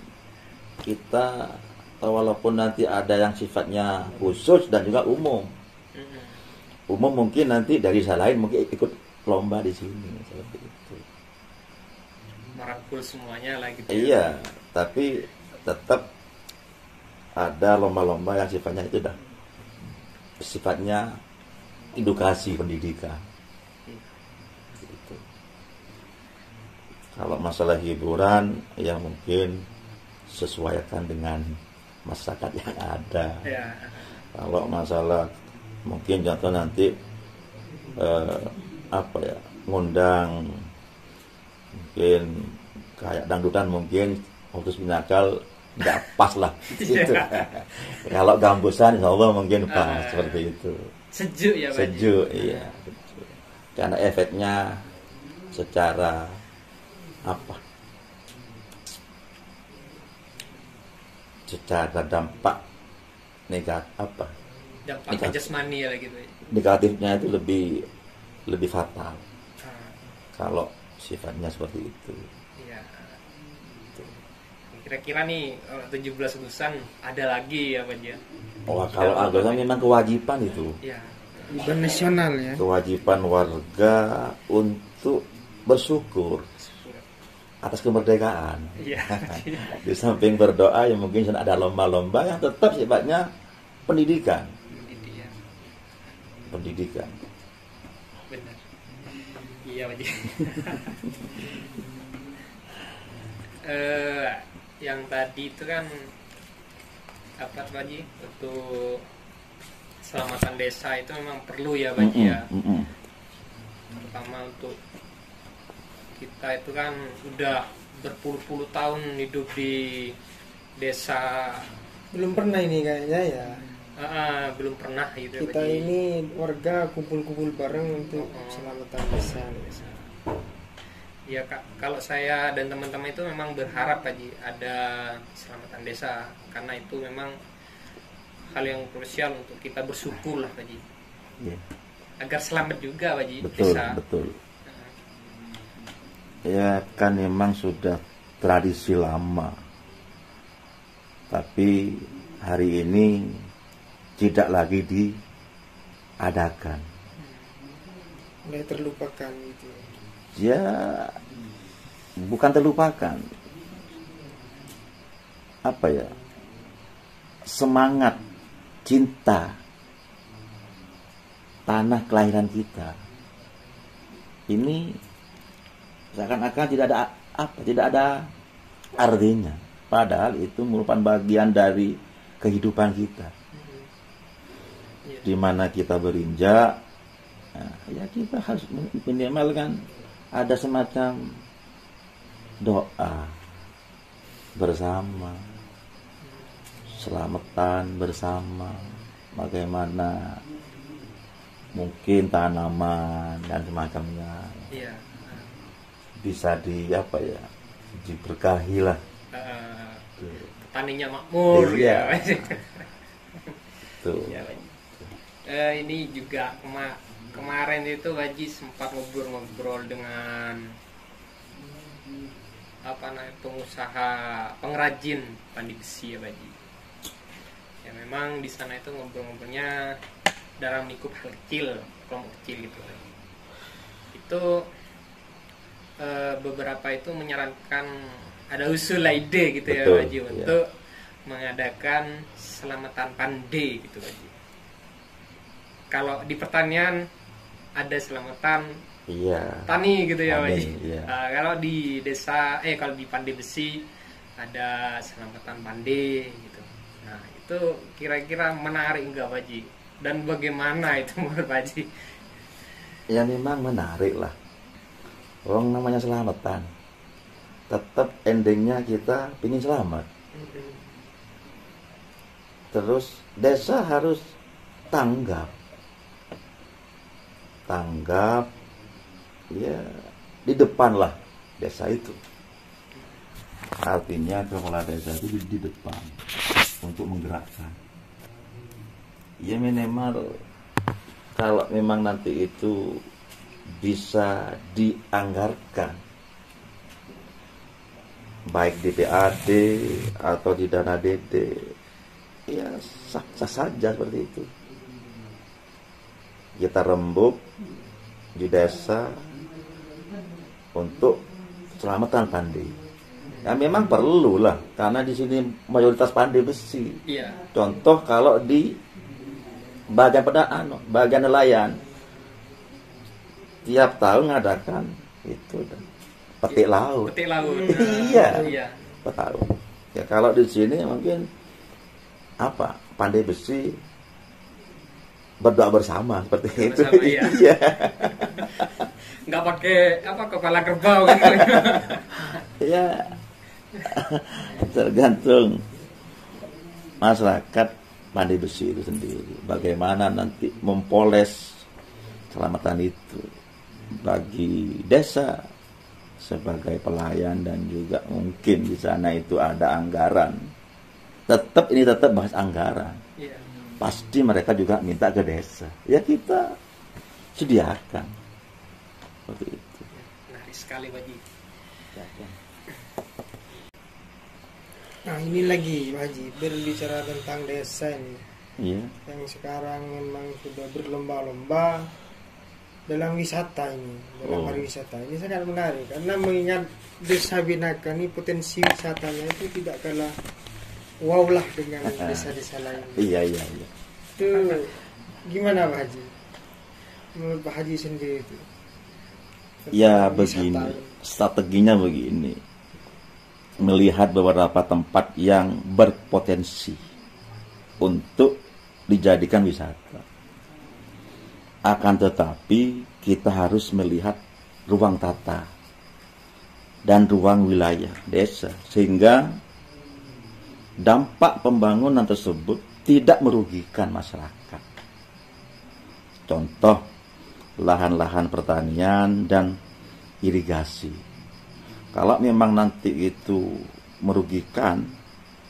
kita walaupun nanti ada yang sifatnya khusus dan juga umum. Umum mungkin nanti dari desa lain mungkin ikut lomba di sini seperti itu. Merangkul semuanya lah gitu. Iya, tapi tetap ada lomba-lomba yang sifatnya itu dah sifatnya edukasi pendidikan. Gitu. Kalau masalah hiburan ya mungkin sesuaikan dengan masyarakat yang ada. Ya. Kalau masalah mungkin contoh nanti ngundang mungkin kayak dangdutan mungkin waktu Pinakal nggak pas lah gitu. Kalau gambusan insya Allah mungkin pas seperti itu. Sejuk ya Pak. Sejuk, iya. Karena efeknya secara secara dampak Dampak jasmani ya gitu. Negatifnya itu lebih fatal. Kalau sifatnya seperti itu. Iya. Kira-kira nih 17 Agustusan ada lagi ya Pak ya? Oh, kalau Agustusan memang kewajiban itu. Iya. Event nasional ya. Kewajiban warga untuk bersyukur atas kemerdekaan. Iya. Di samping berdoa yang mungkin ada lomba-lomba yang tetap sifatnya pendidikan. Pendidikan. Benar. Iya Pak. Yang tadi itu kan apa Pak Haji, untuk keselamatan desa itu memang perlu ya Pak Haji ya. Terutama untuk kita itu kan udah berpuluh-puluh tahun hidup di desa. Belum pernah ini kayaknya ya. Belum pernah gitu Kita ya, ini warga kumpul-kumpul bareng untuk keselamatan desa. Ya Kak, kalau saya dan teman-teman itu memang berharap Pak Ji ada keselamatan desa, karena itu memang hal yang krusial untuk kita bersyukur lah Pak Ji. Yeah. Agar selamat juga Pak Ji. Betul, desa. betul. Ya kan memang sudah tradisi lama. Tapi hari ini tidak lagi diadakan. Mulai terlupakan gitu. Ya bukan terlupakan. Apa ya? Semangat cinta tanah kelahiran kita ini seakan-akan tidak ada artinya. Padahal itu merupakan bagian dari kehidupan kita. Di mana kita berinjak, ya kita harus minimal kan ada semacam doa bersama, selamatan bersama, bagaimana mungkin tanaman dan semacamnya bisa diberkahi lah. Petaninya makmur. Iya. Tuh. Ya, ini juga kemarin itu Haji sempat ngobrol-ngobrol dengan pengusaha pengrajin pandi besi ya Haji. Ya memang di sana itu ngobrol-ngobrolnya dalam lingkup hal kecil, kelompok kecil gitu. Itu beberapa itu menyarankan ada usul ide gitu. Betul, ya Haji untuk mengadakan selamatan pandi gitu Haji. Kalau di pertanian ada selamatan tani gitu ya Haji. Kalau di desa kalau di pandi besi ada selamatan pandi gitu. Nah itu kira-kira menarik enggak Haji dan bagaimana itu menurut Pak Haji? Ya memang menarik lah. Orang namanya selamatan. Tetap endingnya kita ingin selamat. Terus desa harus tanggap ya di depan lah desa itu. Artinya kepala desa itu di depan untuk menggerakkan. Ya minimal kalau memang nanti itu bisa dianggarkan baik di PAD atau di dana DD, ya sah-sah saja seperti itu. Kita rembuk di desa untuk keselamatan pandi. Ya memang perlu lah, karena di sini mayoritas pandi besi. Iya. Contoh kalau di bagian nelayan, tiap tahun ngadakan itu petik laut. Petik laut. Iya. Iya. Tahu. Ya kalau di sini mungkin pandai besi berdoa bersama seperti itu. Iya. Iya. Nggak pakai kepala kerbau gitu. Ya. Tergantung masyarakat pandai besi itu sendiri. Bagaimana nanti mempoles keselamatan itu bagi desa sebagai pelayan, dan juga mungkin di sana itu ada anggaran. Tetap bahas anggaran. Iya. Pasti mereka juga minta ke desa. Ya kita sediakan. Seperti itu. Menarik sekali Pak Haji. Nah ini lagi Pak Haji, berbicara tentang desa ini, Iya. yang sekarang memang sudah berlomba-lomba dalam wisata ini, dalam Oh. pariwisata ini sangat menarik karena mengingat Desa Binaka ini potensi wisatanya itu tidak kalah wow lah dengan desa-desa lain. Iya. Itu gimana Pak Haji? Menurut Pak Haji sendiri itu? Ya Tentang begini, wisata ini. strateginya begini. Melihat beberapa tempat yang berpotensi untuk dijadikan wisata. Akan tetapi kita harus melihat ruang tata dan ruang wilayah desa, sehingga dampak pembangunan tersebut tidak merugikan masyarakat. Contoh, lahan-lahan pertanian dan irigasi. Kalau memang nanti itu merugikan,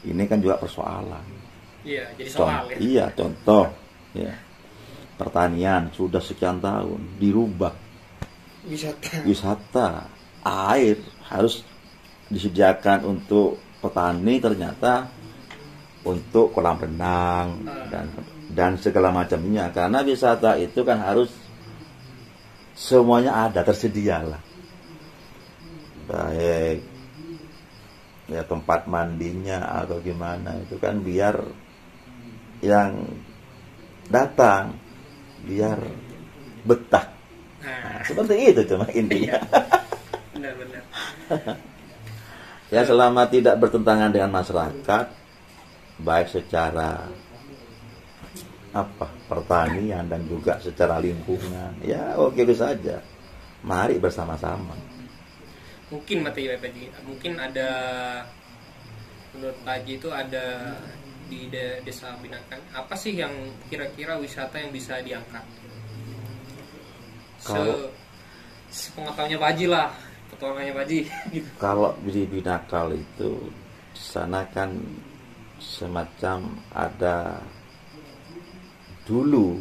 ini kan juga persoalan. Iya, jadi soal ya. Iya, contoh ya. Pertanian sudah sekian tahun dirubah wisata, air harus disediakan untuk petani, ternyata untuk kolam renang dan segala macamnya. Karena wisata itu kan harus semuanya ada, tersedia lah. Baik ya tempat mandinya atau gimana, itu kan biar yang datang biar betah. Nah, seperti itu cuma intinya. Benar-benar. Ya selama tidak bertentangan dengan masyarakat, baik secara pertanian dan juga secara lingkungan, ya oke saja. Mari bersama-sama. Mungkin Pak Haji, mungkin ada, menurut Pak Haji itu ada di Desa Binaka, apa sih yang kira-kira wisata yang bisa diangkat? Sepengetahuannya Pak Haji lah, petualangannya Pak Haji. Gitu. Kalau di Binakal itu, di sana kan semacam ada dulu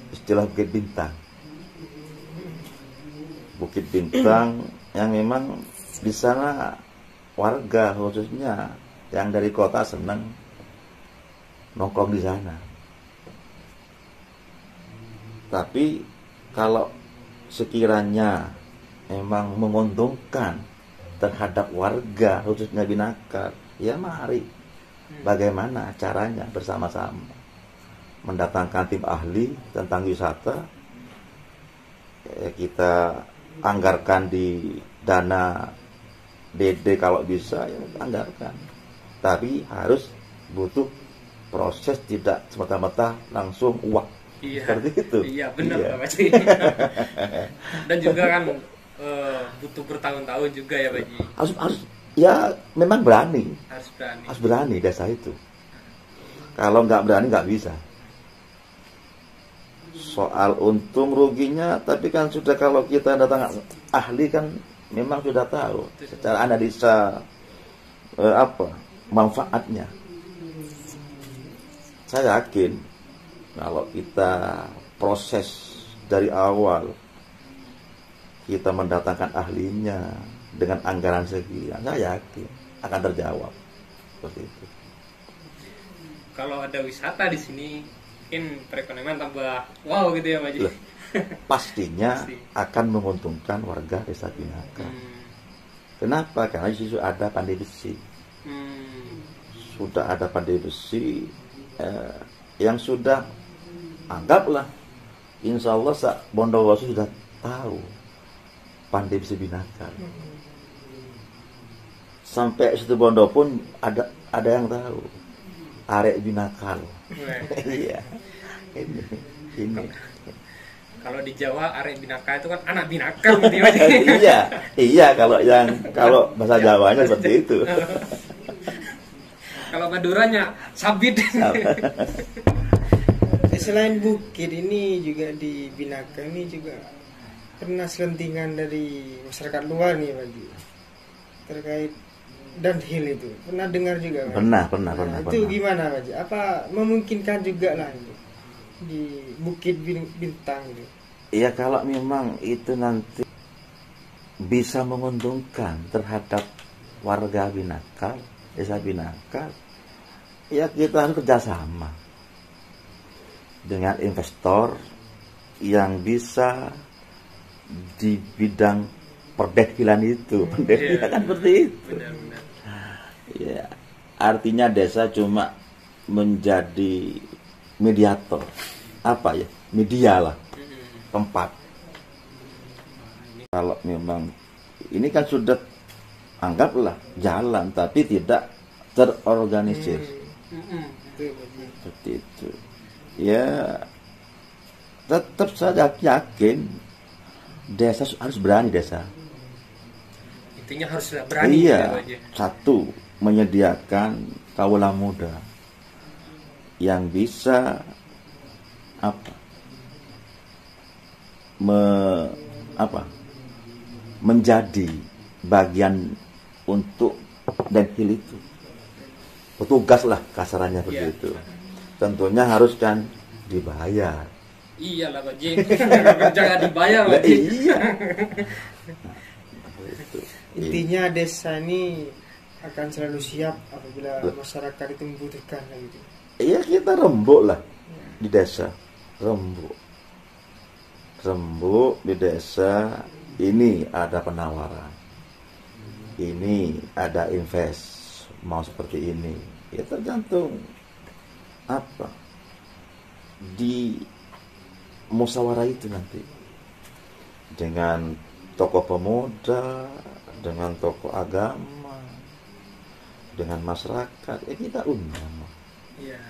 istilah Bukit Bintang. Bukit Bintang yang memang di sana warga khususnya yang dari kota senang nongkrong di sana. Tapi kalau sekiranya memang menguntungkan terhadap warga khususnya Binaka, ya mari. Bagaimana caranya bersama-sama mendatangkan tim ahli tentang wisata, kita anggarkan di dana DD kalau bisa, ya anggarkan. Tapi harus butuh proses tidak semata-mata langsung uang. Iya. Seperti itu. Iya, benar Iya. Pak Haji. Dan juga kan butuh bertahun-tahun juga ya Pak Haji. Harus ya memang berani. Harus berani. Harus berani desa itu. Kalau nggak berani nggak bisa. Soal untung ruginya, tapi kan sudah kalau kita datang ahli kan memang sudah tahu secara analisa manfaatnya. Saya yakin kalau kita proses dari awal, kita mendatangkan ahlinya dengan anggaran sekian, saya yakin akan terjawab seperti itu. Kalau ada wisata di sini, mungkin perekonomian tambah wow gitu ya Pak Haji. Pastinya Pasti. akan menguntungkan warga desa Binaka. Kenapa? Karena di situ ada pandai besi. Sudah ada pandai besi yang sudah, anggaplah, insya Allah Bondowoso sudah tahu pandai besi Binaka. Sampai situ Bondo pun ada yang tahu arek Binaka. Iya. Ini. Kalau di Jawa arek Binaka itu kan anak binaka gitu ya Pak Haji. Iya kalau bahasa Jawanya seperti itu. Kalau Maduranya sabit. Selain bukit ini juga di Binaka ini juga pernah selentingan dari masyarakat luar nih Pak Haji, terkait downhill itu. Pernah dengar juga Pak Haji? Pernah. Itu gimana Pak Haji? Apa memungkinkan juga lah itu di Bukit Bintang itu? Iya, kalau memang itu nanti bisa menguntungkan terhadap warga Binaka, desa Binaka, ya kita harus kerjasama dengan investor yang bisa di bidang perdekilan itu. Perdekilan kan seperti itu. Benar-benar. Ya, artinya desa cuma menjadi mediator, apa ya, media lah, tempat. Kalau memang ini kan sudah, anggaplah jalan tapi tidak terorganisir. Seperti itu. Ya, tetap saya yakin desa harus berani desa. Intinya harus berani Iya, gitu ya Pak Haji. satu, menyediakan kaula muda yang bisa menjadi bagian untuk downhill itu, petugas lah kasarannya begitu. Tentunya harus kan dibayar. Iyalah Pak Haji. Jangan dibayar Pak Lah, Haji. iya. Intinya desa ini akan selalu siap apabila masyarakat itu membutuhkan gitu. Iya, kita rembuk lah di desa, rembuk di desa. Ini ada penawaran, ini ada invest, mau seperti ini, ya tergantung di musyawarah itu nanti dengan tokoh pemuda, dengan tokoh agama, dengan masyarakat, kita undang. Iya.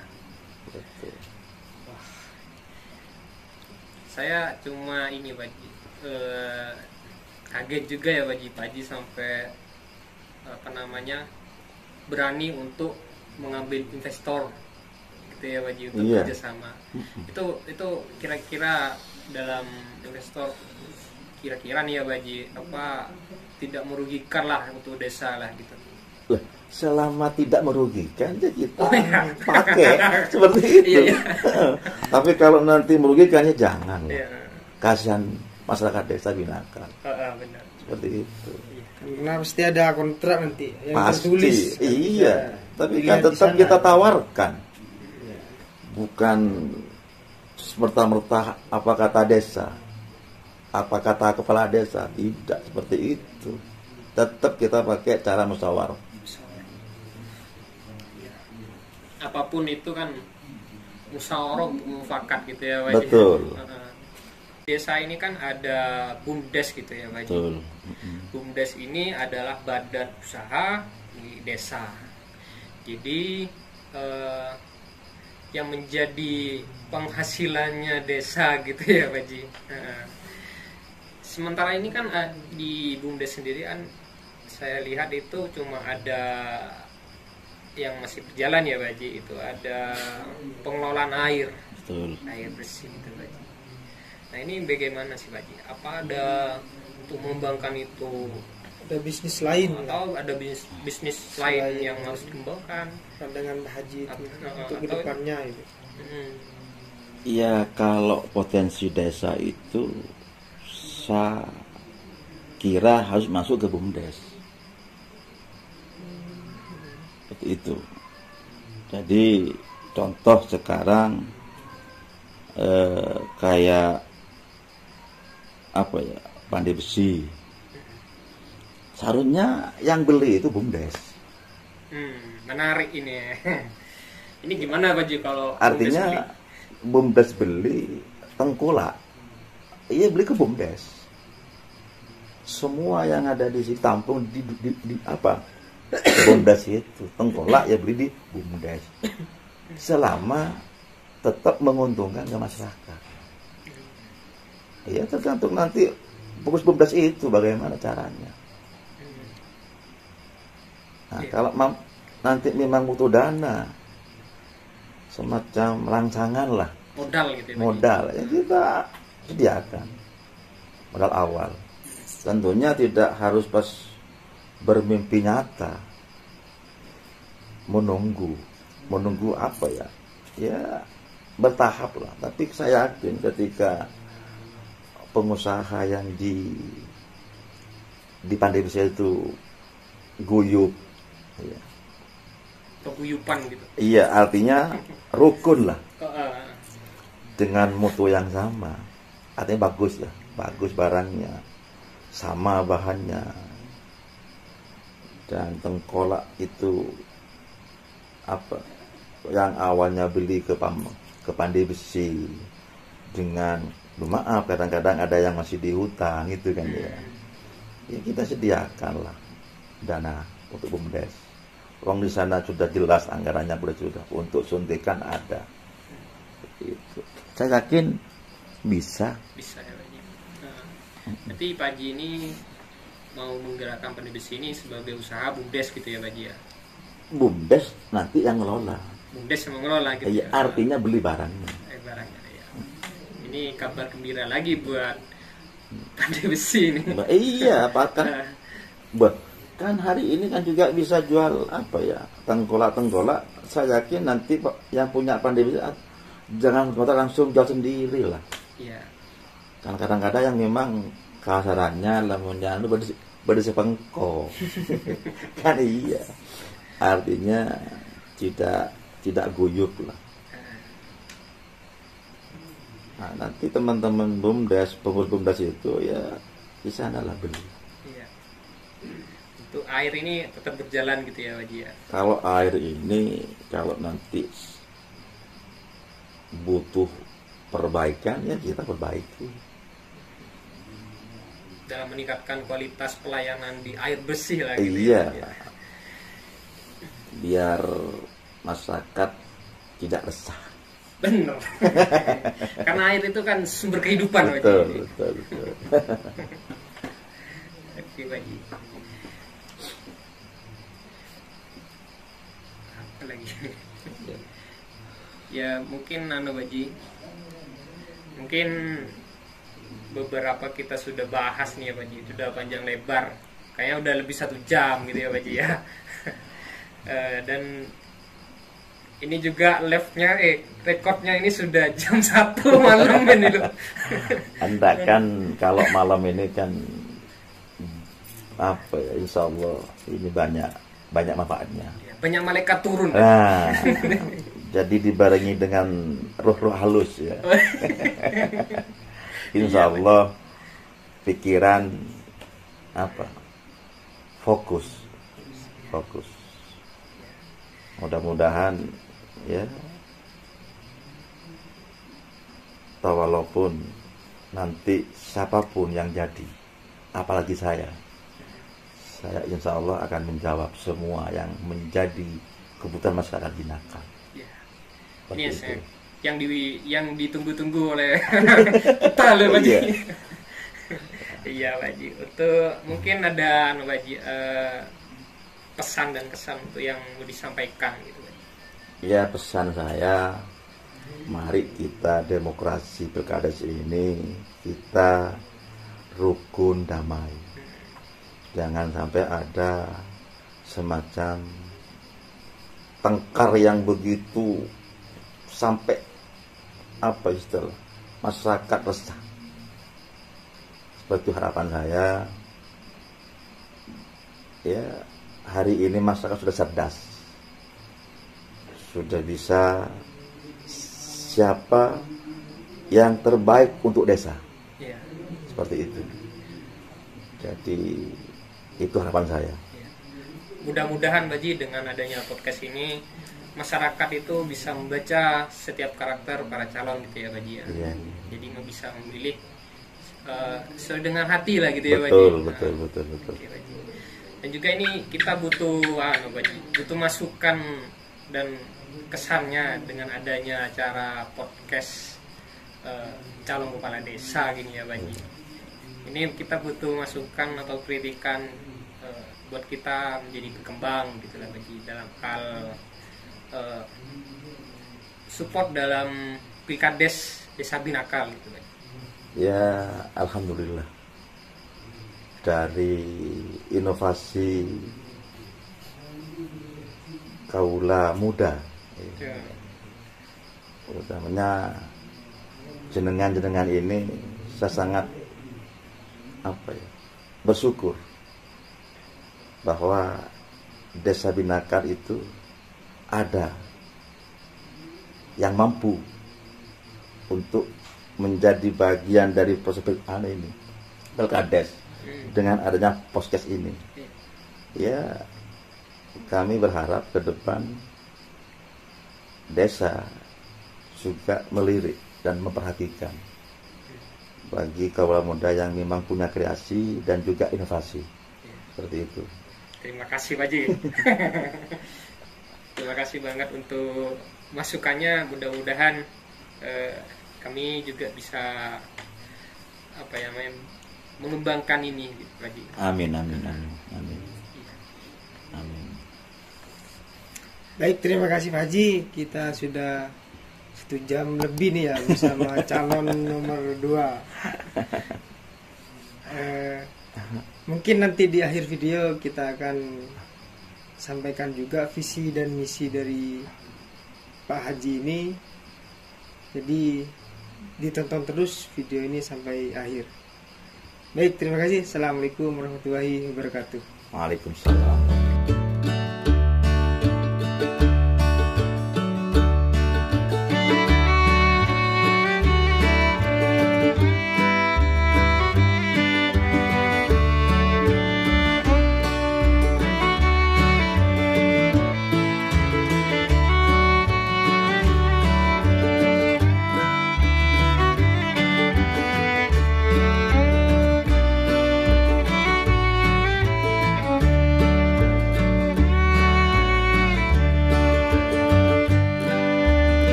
Betul. Saya cuma ini Pak Haji, kaget juga ya Pak Haji sampai berani untuk mengambil investor gitu ya Pak Haji, untuk kerjasama. Itu kira-kira dalam investor kira-kira nih ya Pak Haji, tidak merugikan lah untuk desa lah gitu. Selama tidak merugikan ya kita pakai seperti itu. Iya. Tapi kalau nanti merugikan ya jangan. Iya. Kasihan masyarakat desa Binaka. Benar. Seperti itu. Karena pasti ada kontrak nanti yang Pasti. tertulis. Iya. Tapi kan dilihat di tetap sana. kita tawarkan. Bukan semerta-merta apa kata desa, apa kata kepala desa. Tidak seperti itu. Tetap kita pakai cara musyawarah. Apapun itu kan musyawarah untuk mufakat gitu ya Pak Haji. Betul. Desa ini kan ada BUMDes gitu ya Pak Haji. Betul. BUMDes ini adalah badan usaha di desa. Jadi yang menjadi penghasilannya desa gitu ya Pak Ji. Sementara ini kan di BUMDes sendiri kan saya lihat itu cuma ada yang masih berjalan ya Pak Ji, itu ada pengelolaan air. Betul. Air bersih itu Pak Ji. Nah ini bagaimana sih Pak Ji? Apa ada untuk mengembangkan itu, Ada bisnis lain atau ada bisnis lain yang harus dikembangkan? pandangan Pak Haji itu untuk atau- kedepannya itu. Ya kalau potensi desa itu saya kira harus masuk ke BUMDes. Seperti itu. Jadi contoh sekarang kayak apa ya, pandai besi. Seharusnya yang beli itu BUMDes. Menarik ini ya. Ini gimana Pak Ji kalau Artinya BUMDes beli tengkulak, iya beli ke BUMDes. Semua yang ada di situ tampung di apa? BUMDes itu tengkulak ya beli di BUMDes. Selama tetap menguntungkan ke masyarakat. Ya tergantung nanti fokus BUMDes itu bagaimana caranya. Nah, kalau nanti memang butuh dana, semacam rancangan lah, modal gitu ya, Pak Ji? modal, ya kita sediakan modal awal. Tentunya tidak harus pas bermimpi nyata, menunggu apa ya, ya bertahap lah. Tapi saya yakin ketika pengusaha yang di Pandai Besi itu guyup, ya. Keguyupan gitu. Iya, artinya rukun lah Oh, dengan mutu yang sama. Artinya bagus lah, bagus barangnya, sama bahannya. Dan tengkolak itu apa? Yang awalnya beli ke Pandai Besi dengan maaf kadang-kadang ada yang masih dihutang itu kan ya. Ya kita sediakan lah dana untuk BUMDes. Uang di sana sudah jelas anggarannya sudah untuk suntikan ada. Itu. Saya yakin bisa. bisa ya Pak Ji. Berarti Pak Ji ini mau menggerakkan Pandai Besi ini sebagai usaha BUMDes gitu ya Pak Ji ya. BUMDes nanti yang ngelola. BUMDes yang mengelola gitu Ya, ya. artinya beli barangnya. Barangnya ya. Ini kabar gembira lagi buat Pandai Besi ini. Iya, apakah kan hari ini kan juga bisa jual apa ya, tengkolak. Saya yakin nanti yang punya Pandai Besi jangan langsung jual sendiri lah. Iya. Kan kadang-kadang yang memang kasarannya lamunnya berdisi pengko. Kan iya. Artinya tidak guyup lah. Nah, nanti teman-teman BUMDes, pengurus BUMDes itu ya di sana lah beli. Iya. Untuk air ini tetap berjalan gitu ya Pak Ji ya. Kalau air ini kalau nanti butuh perbaikan ya kita perbaiki. Dalam meningkatkan kualitas pelayanan di air bersih lah gitu Iya. ya. Biar masyarakat tidak resah. Bener. Karena air itu kan sumber kehidupan Pak Ji. Betul. Oke Pak Ji. Apa lagi? Ya mungkin Pak Ji. Mungkin beberapa kita sudah bahas nih ya Pak Ji. Sudah panjang lebar. Kayaknya udah lebih 1 jam gitu ya Pak Ji ya. Dan ini juga live-nya rekodnya ini sudah jam 1 malam ini loh. Anda kan kalau malam ini kan apa ya, insya Allah ini banyak manfaatnya. Banyak malaikat turun. Nah, jadi dibarengi dengan ruh-ruh halus ya. Insya Allah pikiran apa? Fokus. Mudah-mudahan ya, walaupun nanti siapapun yang jadi, apalagi saya insya Allah akan menjawab semua yang menjadi kebutuhan masyarakat Binaka. Ya. seperti Yes, itu. yang ditunggu-tunggu oleh kita loh Pak Haji. Iya. Iya Pak Haji. Untuk mungkin ada Pak Haji, pesan dan kesan untuk yang mau disampaikan gitu Pak Haji. Ya, pesan saya, mari kita demokrasi pilkades ini kita rukun damai. Jangan sampai ada semacam tengkar yang begitu sampai apa istilah masyarakat resah. Seperti itu harapan saya. Ya, hari ini masyarakat sudah cerdas, sudah bisa siapa yang terbaik untuk desa, Iya. seperti itu. Jadi itu harapan saya. Iya. Mudah-mudahan Pak Haji dengan adanya podcast ini masyarakat itu bisa membaca setiap karakter para calon gitu ya Pak Haji ya. Iya. Jadi bisa memilih sesuai dengan hati lah gitu ya Pak Haji. Betul, Nah, betul, betul, betul. oke, Pak Haji. Dan juga ini kita butuh Pak Haji, butuh masukan dan kesannya dengan adanya acara podcast calon kepala desa gini ya Pak Haji. Ini kita butuh masukan atau kritikan buat kita menjadi berkembang gitu lah Pak Haji, dalam hal support dalam pilkades desa Binakal gitu Pak Haji. Ya, alhamdulillah. Dari inovasi kaula muda, Ya. utamanya jenengan-jenengan ini, saya sangat bersyukur bahwa desa Binakal itu ada yang mampu untuk menjadi bagian dari proses pilkades dengan adanya podcast ini. Ya, kami berharap ke depan desa juga melirik dan memperhatikan bagi kaula muda yang memang punya kreasi dan juga inovasi. Seperti itu. Terima kasih Pak Haji. Terima kasih banget untuk masukannya. Mudah-mudahan kami juga bisa mengembangkan ini gitu, Pak Haji. Amin, amin, amin, amin. Amin. Baik, terima kasih Pak Haji. Kita sudah 1 jam lebih nih ya bersama calon nomor 2. Mungkin nanti di akhir video kita akan sampaikan juga visi dan misi dari Pak Haji ini. Jadi ditonton terus video ini sampai akhir. Baik, terima kasih. Assalamualaikum warahmatullahi wabarakatuh. Waalaikumsalam.